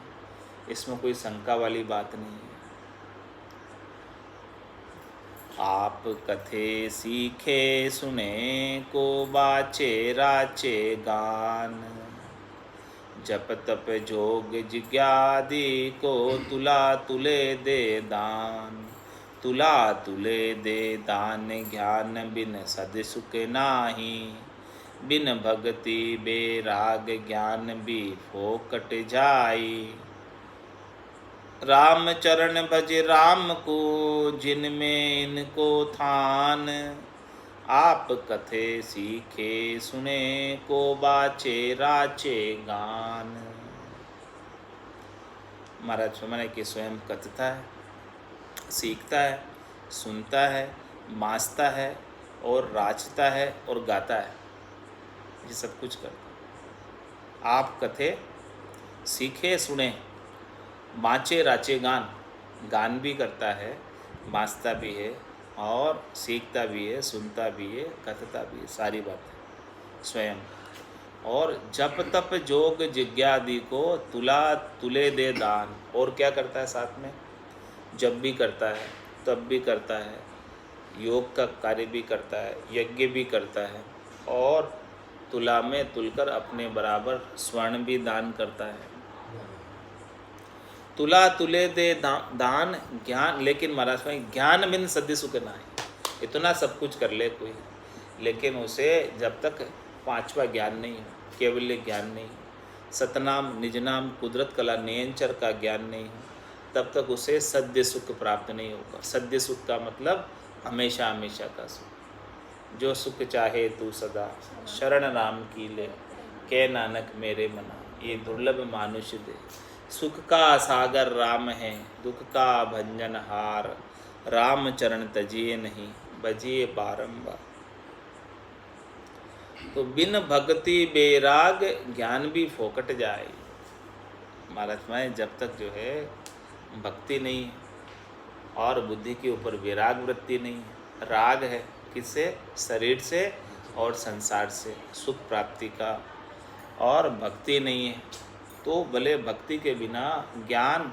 इसमें कोई शंका वाली बात नहीं है। आप कथे सीखे सुने को बाचे राचे गान, जप तप जोग जिज्ञादि को तुला तुले दे दान। तुला तुले दे दान ज्ञान बिन सद सुख नाही, बिन भक्ति बेराग ज्ञान भी फोकट जाई। राम चरण भज राम को जिनमें इनको थान, आप कथे सीखे सुने को बाचे राचे गान। महाराज फरमाने कि स्वयं कथता है, सीखता है, सुनता है, मांसता है और राचता है और गाता है, ये सब कुछ करता है। आप कथे सीखे सुने, बाँचे राचे गान, गान भी करता है, बाँचता भी है और सीखता भी है, सुनता भी है, कथता भी है, सारी बातें स्वयं। और जप तप जोग जिज्ञादि को तुला तुले दे दान, और क्या करता है साथ में, जब भी करता है, तब भी करता है, योग का कार्य भी करता है, यज्ञ भी करता है, और तुला में तुलकर अपने बराबर स्वर्ण भी दान करता है। तुला तुले दे दान ज्ञान, लेकिन महाराज में ज्ञान बिन सद्य सुख नाही। इतना सब कुछ कर ले कोई, लेकिन उसे जब तक पांचवा ज्ञान नहीं हो, केवल्य ज्ञान नहीं हो, सतनाम निजनाम कुदरत कला नियंचर का ज्ञान नहीं हो, तब तक उसे सद्य सुख प्राप्त नहीं होगा। सद्य सुख का मतलब हमेशा हमेशा का सुख। जो सुख चाहे तू सदा, शरण राम की ले, के नानक मेरे मना, ये दुर्लभ मानुष दे। सुख का सागर राम है, दुख का भंजन हार, राम चरण तजिए नहीं, बजिए बारंबार। तो बिन भक्ति बेराग ज्ञान भी फोकट जाए। महाराज में जब तक जो है भक्ति नहीं है और बुद्धि के ऊपर विराग वृत्ति नहीं है, राग है किससे, शरीर से और संसार से, सुख प्राप्ति का, और भक्ति नहीं है, तो भले भक्ति के बिना ज्ञान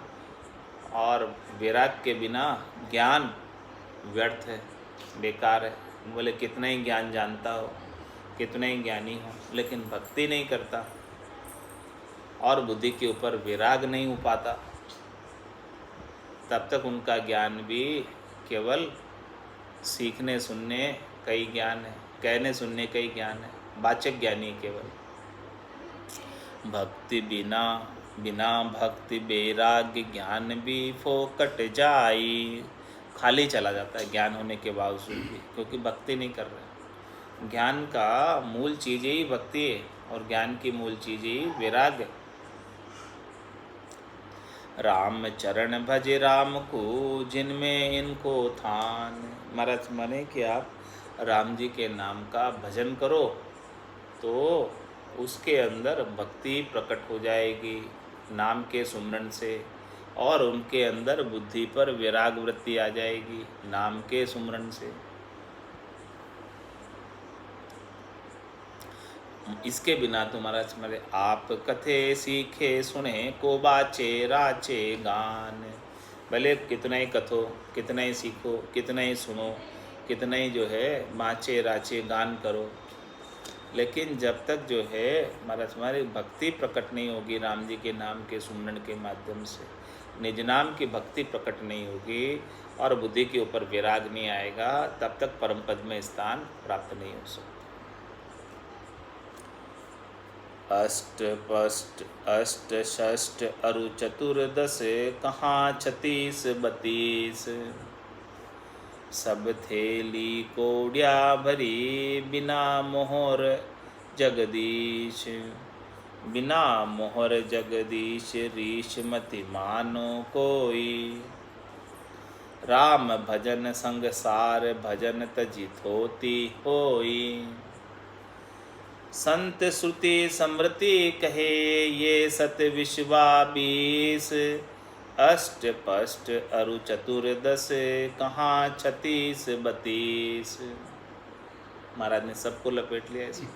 और विराग के बिना ज्ञान व्यर्थ है, बेकार है। बोले कितना ही ज्ञान जानता हो, कितना ही ज्ञानी हो, लेकिन भक्ति नहीं करता और बुद्धि के ऊपर विराग नहीं हो पाता, तब तक उनका ज्ञान भी केवल सीखने सुनने कई ज्ञान है, कहने सुनने कई ज्ञान है, वाचक ज्ञानी केवल। भक्ति बिना बिना भक्ति बेराग ज्ञान भी फोकट जाई। खाली चला जाता है ज्ञान होने के बावजूद भी, क्योंकि भक्ति नहीं कर रहे। ज्ञान का मूल चीज़ ही भक्ति है और ज्ञान की मूल चीज़ ही विराग है। राम चरण भजे राम को जिनमें इनको थान। महाराज माने कि आप राम जी के नाम का भजन करो तो उसके अंदर भक्ति प्रकट हो जाएगी नाम के सुमरन से, और उनके अंदर बुद्धि पर विराग वृत्ति आ जाएगी नाम के सुमरन से। इसके बिना तो महाराज हमारे आप कथे सीखे सुने को बाचे राचे गान। भले कितना ही कथो, कितना ही सीखो, कितना ही सुनो, कितना ही जो है बाचे राचे गान करो, लेकिन जब तक जो है महाराज हमारी भक्ति प्रकट नहीं होगी राम जी के नाम के सुमरन के माध्यम से, निज नाम की भक्ति प्रकट नहीं होगी और बुद्धि के ऊपर विराग नहीं आएगा, तब तक परम पद में स्थान प्राप्त नहीं हो सकता। अष्ट पष्ट अष्ट षष्ट अरु चतुर्दश कहाँ 36 32, सब थेली कोड्या भरी बिना मोहर जगदीश। बिना मोहर जगदीश रीश मति मानो कोई, राम भजन संग सार भजन तजि थोती होई। संत श्रुति समृति कहे ये सत विश्वा 20। अष्ट पष्ट अरु चतुर्दश कहाँ 36 32। महाराज ने सबको लपेट लिया इसमें।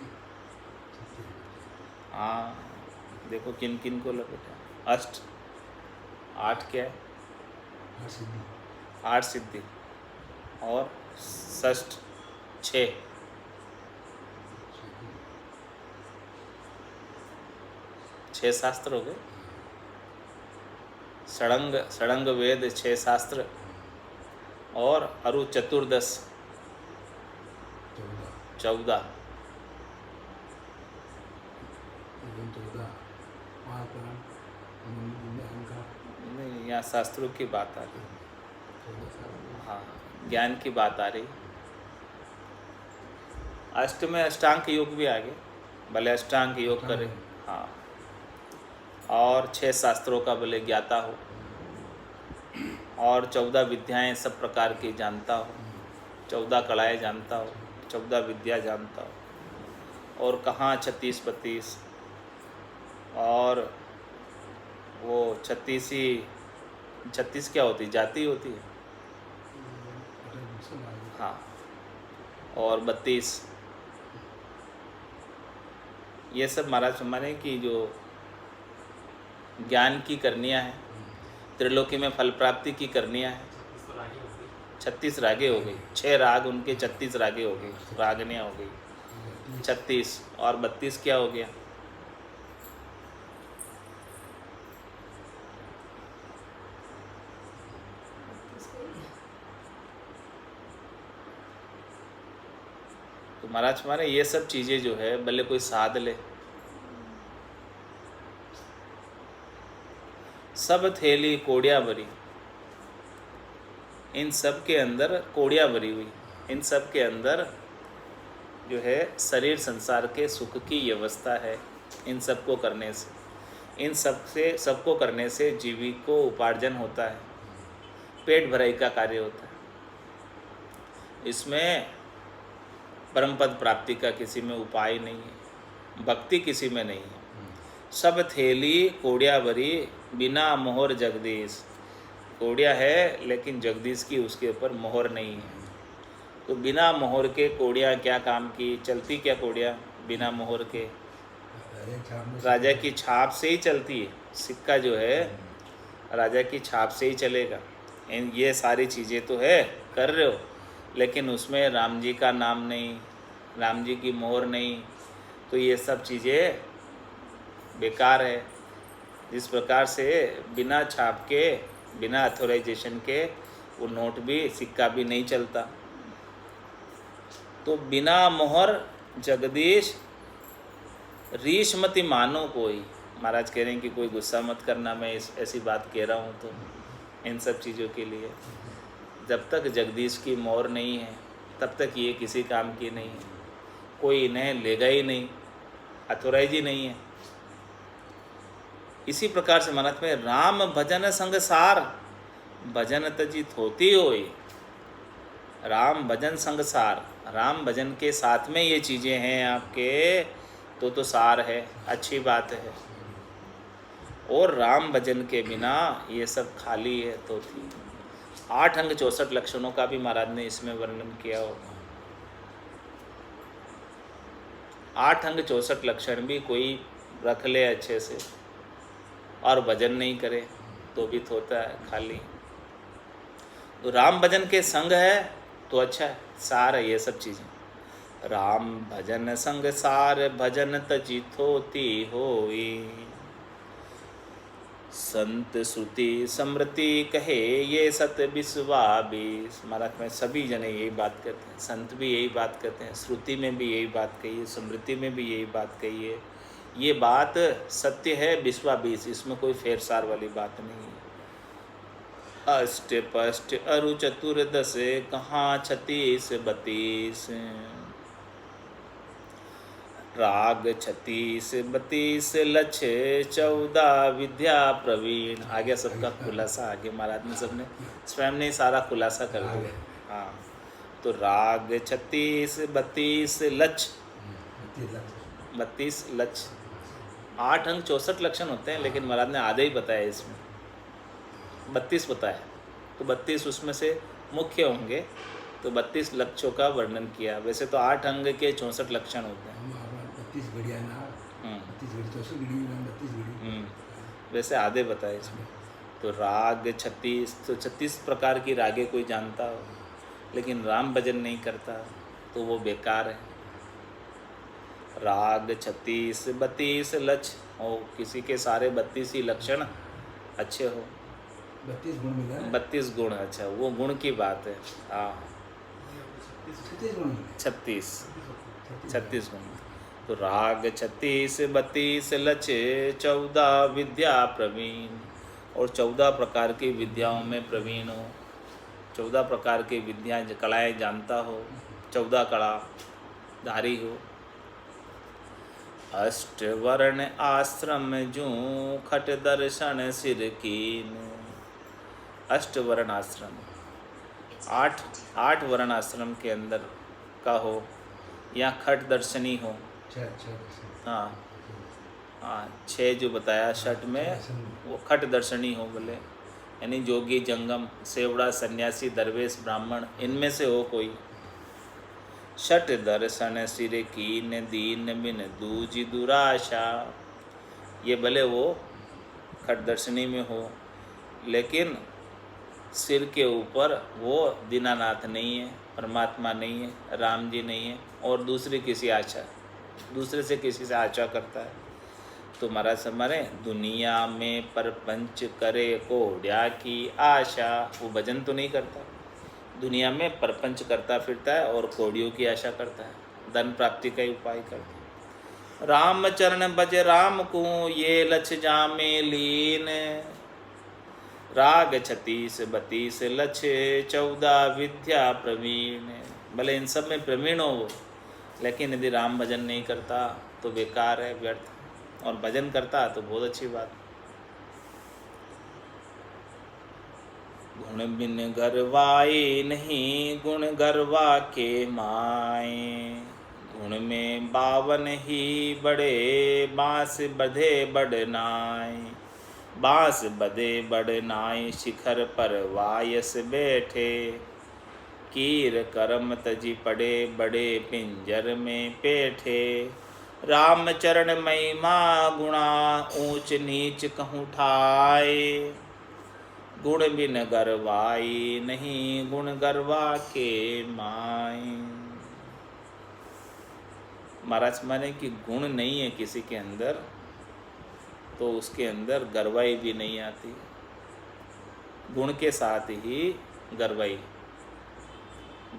हाँ देखो किन किन को लपेटा। अष्ट 8 क्या है? 8 सिद्धि। और षष्ठ 6। 6 शास्त्र हो गए। षडंग वेद 6 शास्त्र और अरु चतुर्दश 14। नहीं, यहाँ शास्त्रों की बात आ रही। हाँ ज्ञान की बात आ रही। अष्ट में अष्टांग योग भी आ गए, भले अष्टांग योग करे। हाँ और 6 शास्त्रों का भले ज्ञाता हो और 14 विद्याएं सब प्रकार की जानता हो, 14 कलाएँ जानता हो, 14 विद्या जानता हो। और कहाँ 36 32 और वो 36 क्या होती? जाति होती है। हाँ और 32 ये सब महाराज माने कि जो ज्ञान की करनियाँ हैं, त्रिलोकी में फल प्राप्ति की करनियाँ हैं। 36 रागे हो गई। 6 राग उनके 36 रागे हो गई, रागनियाँ हो गई 36। और 32 क्या हो गया? तो महाराज हमारे ये सब चीज़ें जो है भले कोई साध ले, सब थैली कोड़िया भरी। इन सब के अंदर कोड़िया भरी हुई। इन सब के अंदर जो है शरीर संसार के सुख की व्यवस्था है। इन सबको करने से, इन सबको करने से जीविको उपार्जन होता है, पेट भराई का कार्य होता है। इसमें परम पद प्राप्ति का किसी में उपाय नहीं है, भक्ति किसी में नहीं है। सब थैली कोड़िया भरी बिना मोहर जगदीश। कोड़िया है लेकिन जगदीश की उसके ऊपर मोहर नहीं है। तो बिना मोहर के कोड़िया क्या काम की? चलती क्या कोड़िया बिना मोहर के? राजा की छाप से ही चलती है। सिक्का जो है राजा की छाप से ही चलेगा। ये सारी चीज़ें तो है कर रहे हो, लेकिन उसमें राम जी का नाम नहीं, राम जी की मोहर नहीं, तो ये सब चीज़ें बेकार है। जिस प्रकार से बिना छाप के, बिना अथोराइजेशन के वो नोट भी, सिक्का भी नहीं चलता। तो बिना मोहर जगदीश रीश मति मानो कोई। महाराज कह रहे हैं कि कोई गुस्सा मत करना, मैं ऐसी बात कह रहा हूँ तो इन सब चीज़ों के लिए। जब तक जगदीश की मोहर नहीं है तब तक ये किसी काम की नहीं है। कोई इन्हें लेगा ही नहीं, अथोराइज ही नहीं है। इसी प्रकार से महाराज में राम भजन संग सार, भजन तजित होती होई। राम भजन संग सार, राम भजन के साथ में ये चीज़ें हैं आपके, तो सार है, अच्छी बात है। और राम भजन के बिना ये सब खाली है तो थी। 8 अंग 64 लक्षणों का भी महाराज ने इसमें वर्णन किया होगा। 8 अंग 64 लक्षण भी कोई रख ले अच्छे से और भजन नहीं करे तो भी होता है खाली। तो राम भजन के संग है तो अच्छा है, सार है ये सब चीज़ें। राम भजन संग सार, भजन तजित होती होई। संत श्रुति समृति कहे ये सत विश्वा 20। महाराज में सभी जने यही बात करते हैं, संत भी यही बात करते हैं, श्रुति में भी यही बात कही है, समृति में भी यही बात कही है। ये बात सत्य है, विश्वा 20, इसमें कोई फेर सार वाली बात नहीं है। अष्ट पष्ट अरु चतुर्दश कहाँ 36 32। राग 36 32 लक्ष्य 14 विद्या प्रवीण। आगे सबका खुलासा, आगे महाराज ने सबने स्वयं ने सारा खुलासा कर दिया। हाँ तो राग 36 32 लक्ष्य 32 लक्ष्य, 8 अंग 64 लक्षण होते हैं, लेकिन महाराज ने आधे ही बताया इसमें, 32 बताया। तो 32 उसमें से मुख्य होंगे, तो 32 लक्ष्यों का वर्णन किया। वैसे तो 8 अंग के 64 लक्षण होते हैं। 32 घड़ियाँ ना, 32 घड़ी 64 घड़ी 32 घड़ी, वैसे आधे बताए इसमें। तो राग 36, तो 36 प्रकार की रागे कोई जानता हो लेकिन राम भजन नहीं करता तो वो बेकार है। राग 36 32 लक्ष्य हो, किसी के सारे 32 ही लक्षण अच्छे हो, 32 गुण मिला है। 32 गुण, अच्छा वो गुण की बात है। हाँ 36 गुण मिले। 36 गुण। तो राग 36 32 लक्ष्य 14 विद्या प्रवीण, और 14 प्रकार की विद्याओं में प्रवीण हो, 14 प्रकार की विद्या कलाएँ जानता हो, 14 कला धारी हो। अष्टवर्ण आश्रम जूं खट दर्शन सिर कीन। अष्टवर्ण आश्रम, 8 वर्ण आश्रम के अंदर का हो या खट दर्शनी हो। हाँ हाँ 6 जो बताया छठ में वो खट दर्शनी हो बोले, यानी जोगी जंगम सेवड़ा सन्यासी दरवेश ब्राह्मण इनमें से हो कोई। छठ दर्शन सिर कीन दीन बिन दूजी दुराशा, ये भले वो खट दर्शनी में हो लेकिन सिर के ऊपर वो दीनानाथ नहीं है, परमात्मा नहीं है, राम जी नहीं है, और दूसरी किसी आशा, दूसरे से किसी से आशा करता है। तो महाराज समारे दुनिया में परपंच करे कोड्या की आशा, वो भजन तो नहीं करता, दुनिया में परपंच करता फिरता है और कोड़ियों की आशा करता है, धन प्राप्ति का ही उपाय करता है। राम चरण भज राम को ये लक्ष्य जामे लीन। राग 36 32 लक्ष्य 14 विद्या प्रवीण, भले इन सब में प्रवीण हो लेकिन यदि राम भजन नहीं करता तो बेकार है, व्यर्थ, और भजन करता तो बहुत अच्छी बात। गुण बिन गरवाए नहीं गुण गरवा के माए, गुण में 52 ही बड़े बांस बधे बड़नाए, बांस बधे बड़नाए शिखर पर वायस बैठे, कीर करम तजी पड़े बड़े पिंजर में बैठे, राम चरण महिमा गुणा ऊंच नीच कहूँ ठाए, गुण बिन गरवाई नहीं गुण गरवा के माए। महाराज माने कि गुण नहीं है किसी के अंदर तो उसके अंदर गरवाई भी नहीं आती, गुण के साथ ही गरवाई,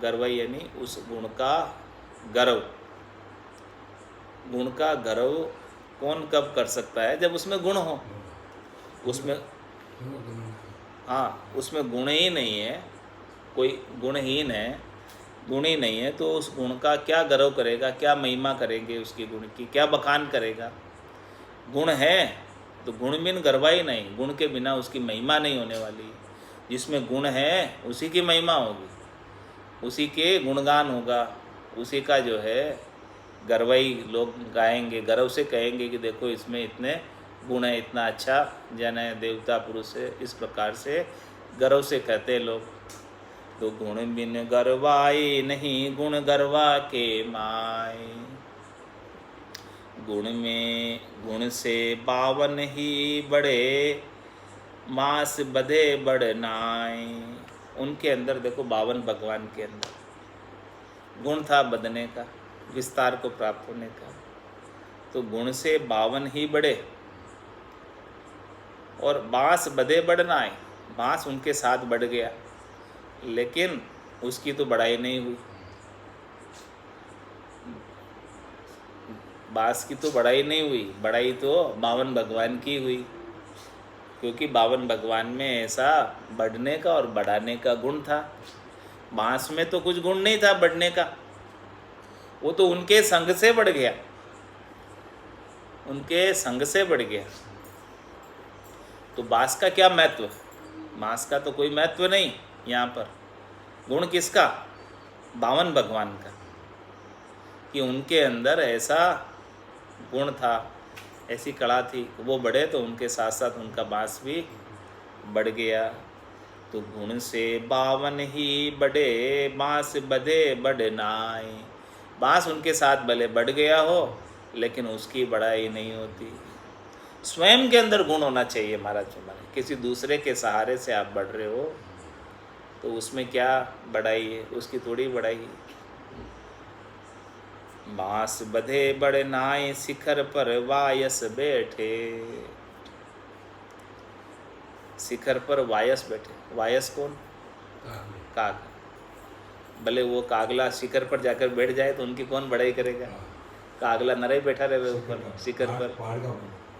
गरवाई यानी उस गुण का गर्व। गुण का गर्व कौन कब कर सकता है? जब उसमें गुण हो, उसमें हाँ उसमें गुण ही नहीं है, कोई गुणहीन है, गुण ही नहीं है, तो उस गुण का क्या गर्व करेगा, क्या महिमा करेंगे उसकी गुण की, क्या बखान करेगा। गुण है तो गुण बिन गरवाई नहीं, गुण के बिना उसकी महिमा नहीं होने वाली। जिसमें गुण है उसी की महिमा होगी, उसी के गुणगान होगा, उसी का जो है गरवाई लोग गाएंगे, गर्व से कहेंगे कि देखो इसमें इतने गुण है, इतना अच्छा जन है, देवता पुरुष है, इस प्रकार से गर्व से कहते हैं लोग। तो गुण बिन गरवाई नहीं गुण गरवा के माए, गुण में गुण से 52 ही बड़े मास बधे बड़नाए। उनके अंदर देखो 52 भगवान के अंदर गुण था बदने का, विस्तार को प्राप्त होने का, तो गुण से 52 ही बड़े, और बांस बधे बढ़नाए, बांस उनके साथ बढ़ गया लेकिन उसकी तो बढ़ाई नहीं हुई, बांस की तो बढ़ाई नहीं हुई, बढ़ाई तो 52 भगवान की हुई, क्योंकि 52 भगवान में ऐसा बढ़ने का और बढ़ाने का गुण था। बांस में तो कुछ गुण नहीं था बढ़ने का, वो तो उनके संग से बढ़ गया, उनके संग से बढ़ गया। तो बांस का क्या महत्व? बांस का तो कोई महत्व नहीं यहाँ पर, गुण किसका? 52 भगवान का, कि उनके अंदर ऐसा गुण था, ऐसी कला थी। वो बढ़े तो उनके साथ साथ उनका बाँस भी बढ़ गया। तो गुण से 52 ही बढ़े, बाँस बधे बढ़ नाई। बाँस उनके साथ भले बढ़ गया हो, लेकिन उसकी बढ़ाई नहीं होती। स्वयं के अंदर गुण होना चाहिए महाराज हमारे। किसी दूसरे के सहारे से आप बढ़ रहे हो तो उसमें क्या बढ़ाई है, उसकी थोड़ी बढ़ाई है। बाँस बधे बढ़ नाई, शिखर पर वायस बैठे। शिखर पर वायस बैठे। वायस कौन? काग। भले वो कागला शिखर पर जाकर बैठ जाए तो उनकी कौन बढ़ाई करेगा? कागला नरे बैठा रहे ऊपर शिखर पर। पहाड़ का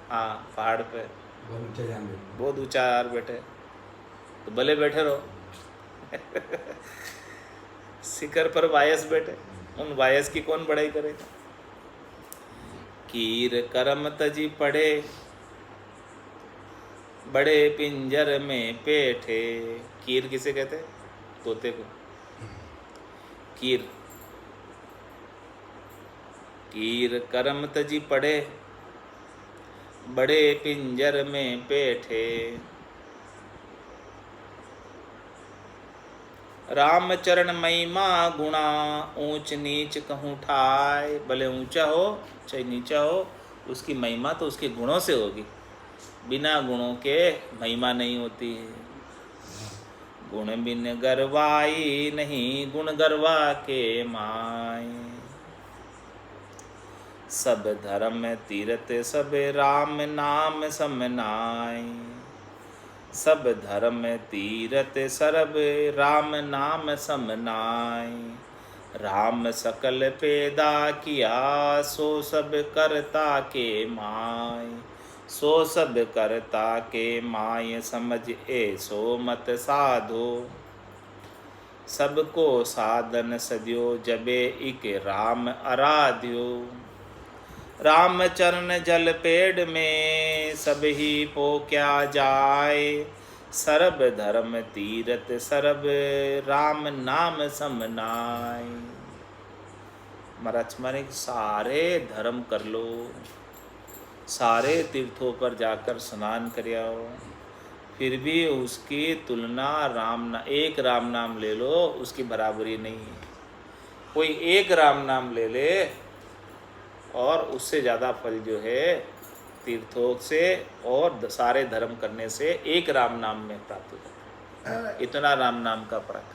हाँ, पहाड़ पे बहुत ऊंचा जान बैठे। बहुत ऊंचा यार बैठे, तो भले बैठे रहो। शिखर पर वायस बैठे, उन वायस की कौन बढ़ाई करेगा? कीर करम तजी पड़े, बड़े पिंजर में पेठे। कीर किसे कहते हैं? तोते को कीर। कीर करम तजी पड़े, बड़े पिंजर में पेठे। राम चरण महिमा गुणा, ऊंच नीच कहूँ ठाय। भले ऊंचा हो चाहे नीचा हो, उसकी महिमा तो उसके गुणों से होगी। बिना गुणों के महिमा नहीं होती है। गुण बिन गरवाई नहीं, गुण गरवा के माय। सब धर्म तीरथ सब राम नाम समनाय। सब धर्म तीरथ सरब राम नाम समनाय। राम सकल पैदा किया, सो सब करता के माय। सो सब करता के माय, समझ ऐसो मत साधो। सबको साधन सदियो, जबे इक राम आराध्यो। राम चरण जल पेड़ में, सब ही पो क्या जाय। सर्ब धर्म तीरथ सरब राम नाम समनाय। महाराज माने सारे धर्म कर लो, सारे तीर्थों पर जाकर स्नान कर आओ, फिर भी उसकी तुलना एक राम नाम ले लो, उसकी बराबरी नहीं है। कोई एक राम नाम ले ले और उससे ज़्यादा फल जो है तीर्थों से और सारे धर्म करने से एक राम नाम में प्राप्त हो जाता है। इतना राम नाम का फर्क।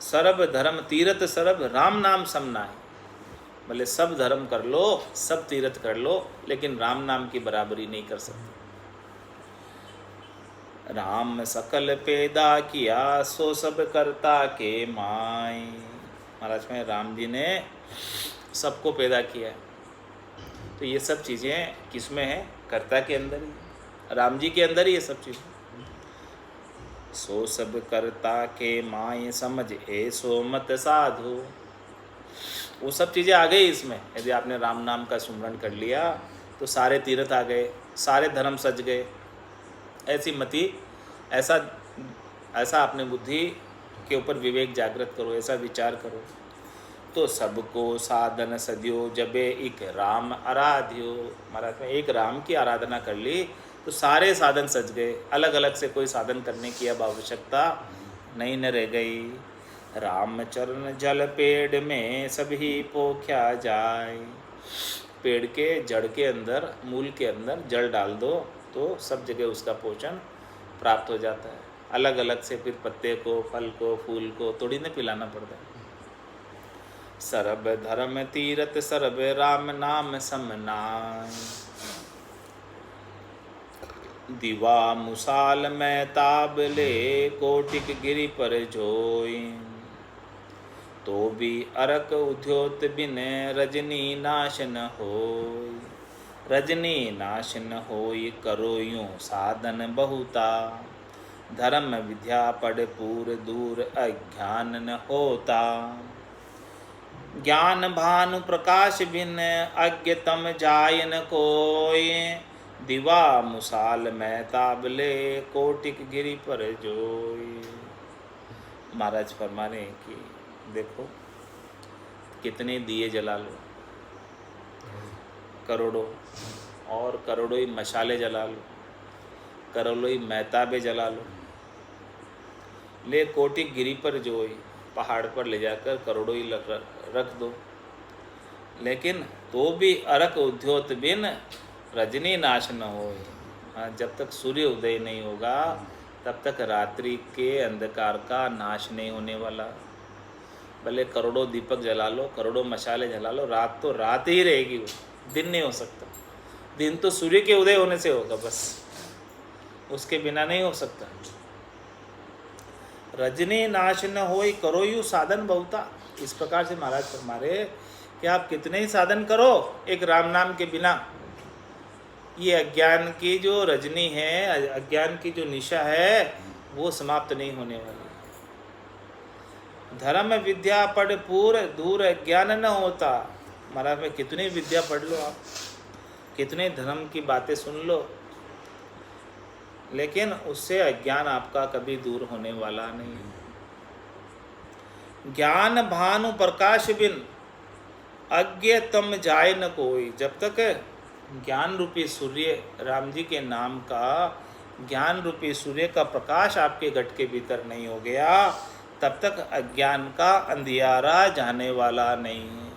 सर्ब धर्म तीर्थ सरब राम नाम समना है। भले सब धर्म कर लो, सब तीर्थ कर लो, लेकिन राम नाम की बराबरी नहीं कर सकते। राम सकल पैदा किया, सो सब करता के माय। महाराज में राम जी ने सबको पैदा किया है, तो ये सब चीज़ें किस में है? कर्ता के अंदर ही, राम जी के अंदर ही ये सब चीज़ें। सो सब करता के माय, समझ ऐसो मत साधो। वो सब चीज़ें आ गई इसमें। यदि आपने राम नाम का सुमरण कर लिया तो सारे तीर्थ आ गए, सारे धर्म सज गए। ऐसी मति, ऐसा अपने बुद्धि के ऊपर विवेक जागृत करो, ऐसा विचार करो। तो सबको साधन सदियो, जबे एक राम आराध्यो। महाराज में एक राम की आराधना कर ली तो सारे साधन सज गए। अलग अलग से कोई साधन करने की अब आवश्यकता नहीं न रह गई। राम चरण जल पेड़ में, सभी पोख्या जाए। पेड़ के जड़ के अंदर, मूल के अंदर जल डाल दो तो सब जगह उसका पोषण प्राप्त हो जाता है। अलग अलग से फिर पत्ते को, फल को, फूल को थोड़ी न पिलाना पड़ता है। सर्ब धर्म तीरथ सर्ब राम नाम समनाय। दिवा मुसाल में ताबले, कोटिक गिरि पर जोई। तो भी अरक उद्योत बिन, रजनी नाश न होय। रजनी नाश न होय, करो यूं साधन बहुता। धर्म विद्या पढ़ पूर दूर, अज्ञान न होता। ज्ञान भानु प्रकाश बिन, अज्ञतम जाय न कोय। दिवा मुसाल में ताबले, कोटिक गिरि पर जोय। महाराज फरमाने कि देखो कितने दिए जला लो, करोड़ों, और करोड़ों ही मशाले जला लो, करोड़ों ही महताबे जला लो, ले कोटि गिरी पर जोई, पहाड़ पर ले जाकर करोड़ों ही रख दो, लेकिन तो भी अरक उद्योत बिन रजनी नाश न होए। हाँ, जब तक सूर्य उदय नहीं होगा तब तक रात्रि के अंधकार का नाश नहीं होने वाला। भले करोड़ों दीपक जला लो, करोड़ों मशाले जला लो, रात तो रात ही रहेगी, वो दिन नहीं हो सकता। दिन तो सूर्य के उदय होने से होगा, बस उसके बिना नहीं हो सकता। रजनी नाश न होई करो यू साधन बहुता। इस प्रकार से महाराज फरमा रहे कि आप कितने ही साधन करो एक राम नाम के बिना, ये अज्ञान की जो रजनी है, अज्ञान की जो निशा है, वो समाप्त नहीं होने वाली। धर्म विद्या पढ़ पूर दूर अज्ञान न होता। महाराज में कितनी विद्या पढ़ लो आप, कितने धर्म की बातें सुन लो, लेकिन उससे अज्ञान आपका कभी दूर होने वाला नहीं। ज्ञान भानु प्रकाश बिन अज्ञ तम जाए न कोई। जब तक ज्ञान रूपी सूर्य, राम जी के नाम का ज्ञान रूपी सूर्य का प्रकाश आपके घट के भीतर नहीं हो गया, तब तक अज्ञान का अंधियारा जाने वाला नहीं है।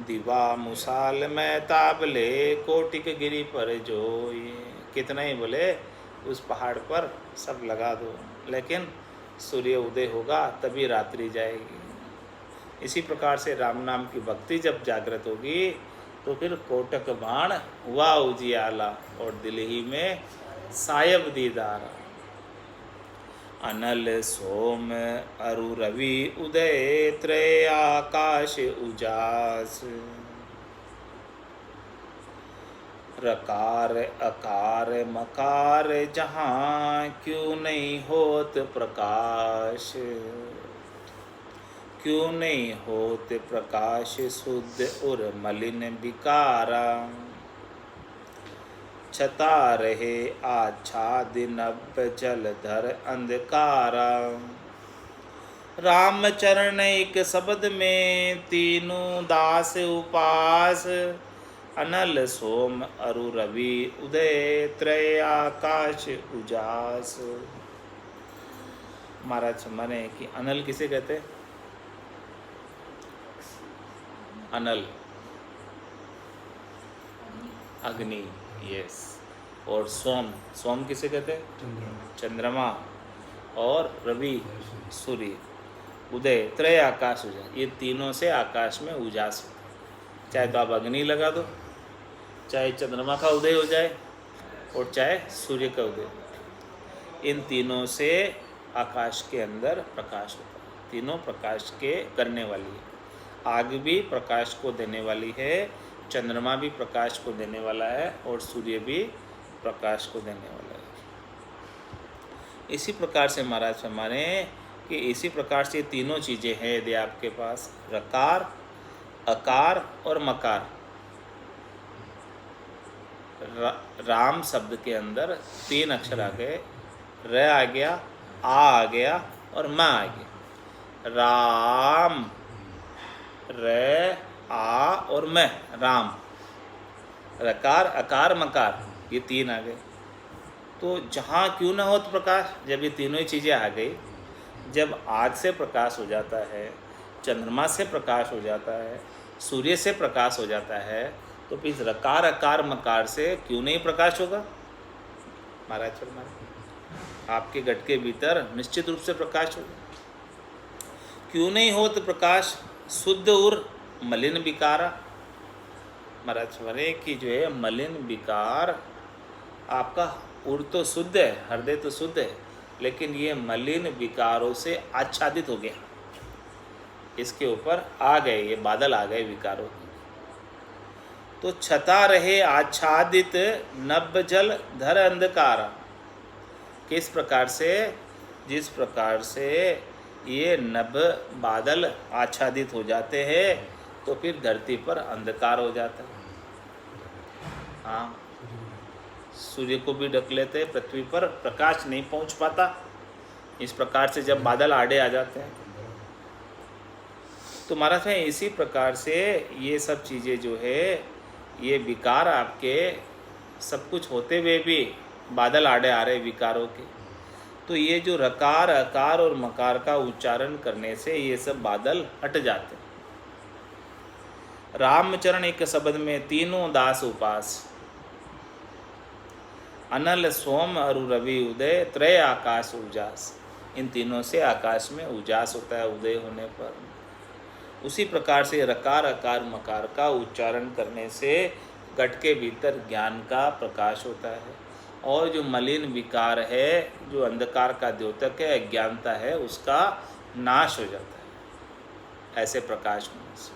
दिवा मुसाल में ताबले कोटिक गिरी पर जो, ये कितना ही बोले उस पहाड़ पर सब लगा दो, लेकिन सूर्य उदय होगा तभी रात्रि जाएगी। इसी प्रकार से राम नाम की भक्ति जब जागृत होगी तो फिर कोटक बाण हुआ उजियाला और दिल ही में सायब दीदारा। अनल सोम अरु रवि उदय त्रय आकाश उजास। रकार अकार मकार जहाँ क्यों नहीं होत प्रकाश, क्यों नहीं होते प्रकाश शुद्ध और मलिन विकारा। छता रहे आच्छादित नभ जलधर अंधकारा। राम चरण एक शब्द में तीनों दास उपास। अनल सोम अरु रवि उदय त्रय आकाश उजास। महाराज माने कि अनल किसे कहते हैं? अनल अग्नि, यस। और सोम, सोम किसे कहते हैं? चंद्रमा। और रवि सूर्य। उदय त्रय आकाश उजास, ये तीनों से आकाश में उजास होता है। चाहे तो आप अग्नि लगा दो, चाहे चंद्रमा का उदय हो जाए, और चाहे सूर्य का उदय। इन तीनों से आकाश के अंदर प्रकाश होता है। तीनों प्रकाश के करने वाली है। आग भी प्रकाश को देने वाली है, चंद्रमा भी प्रकाश को देने वाला है, और सूर्य भी प्रकाश को देने वाला है। इसी प्रकार से महाराज फरमाने कि इसी प्रकार से तीनों चीज़ें हैं यदि आपके पास, रकार अकार और मकार। राम शब्द के अंदर तीन अक्षर आ गए, र आ गया, आ गया और म आ गया। राम, र आ और मैं, राम। रकार अकार मकार, ये तीन आ गए। तो जहाँ क्यों ना हो तो प्रकाश, जब ये तीनों ही चीज़ें आ गई, जब आग से प्रकाश हो जाता है, चंद्रमा से प्रकाश हो जाता है, सूर्य से प्रकाश हो जाता है, तो फिर रकार अकार मकार से क्यों नहीं प्रकाश होगा? महाराज फरमाए आपके घट के भीतर निश्चित रूप से प्रकाश होगा। क्यों नहीं हो तो प्रकाश शुद्ध और मलिन विकारा। महाराज फरमाए कि जो है मलिन विकार, आपका उर तो शुद्ध है, हृदय तो शुद्ध है, लेकिन ये मलिन विकारों से आच्छादित हो गया। इसके ऊपर आ गए, ये बादल आ गए विकारों के। तो छता रहे आच्छादित नभ जल धर अंधकारा। किस प्रकार से? जिस प्रकार से ये नभ बादल आच्छादित हो जाते हैं तो फिर धरती पर अंधकार हो जाता है। हाँ, सूर्य को भी ढक लेते हैं, पृथ्वी पर प्रकाश नहीं पहुंच पाता। इस प्रकार से जब बादल आड़े आ जाते हैं तो महाराज है इसी प्रकार से ये सब चीज़ें जो है ये विकार आपके सब कुछ होते हुए भी बादल आड़े आ रहे विकारों के, तो ये जो रकार अकार और मकार का उच्चारण करने से ये सब बादल हट जाते हैं। रामचरण एक शब्द में तीनों दास उपास, अनल सोम अरु रवि उदय त्रय आकाश उजास। इन तीनों से आकाश में उजास होता है उदय होने पर। उसी प्रकार से रकार अकार मकार का उच्चारण करने से घट के भीतर ज्ञान का प्रकाश होता है, और जो मलिन विकार है, जो अंधकार का द्योतक है, अज्ञानता है, उसका नाश हो जाता है ऐसे प्रकाश होने से।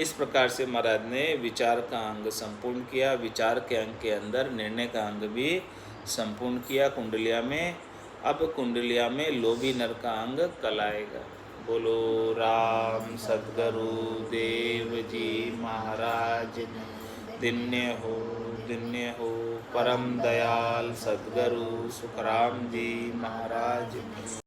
इस प्रकार से महाराज ने विचार का अंग संपूर्ण किया, विचार के अंग के अंदर निर्णय का अंग भी संपूर्ण किया कुंडलिया में। अब कुंडलिया में लोभी नर का अंग कल आएगा। बोलो राम सद्गुरु देव जी महाराज दिन्य हो परम दयाल सद्गुरु सुखराम जी महाराज।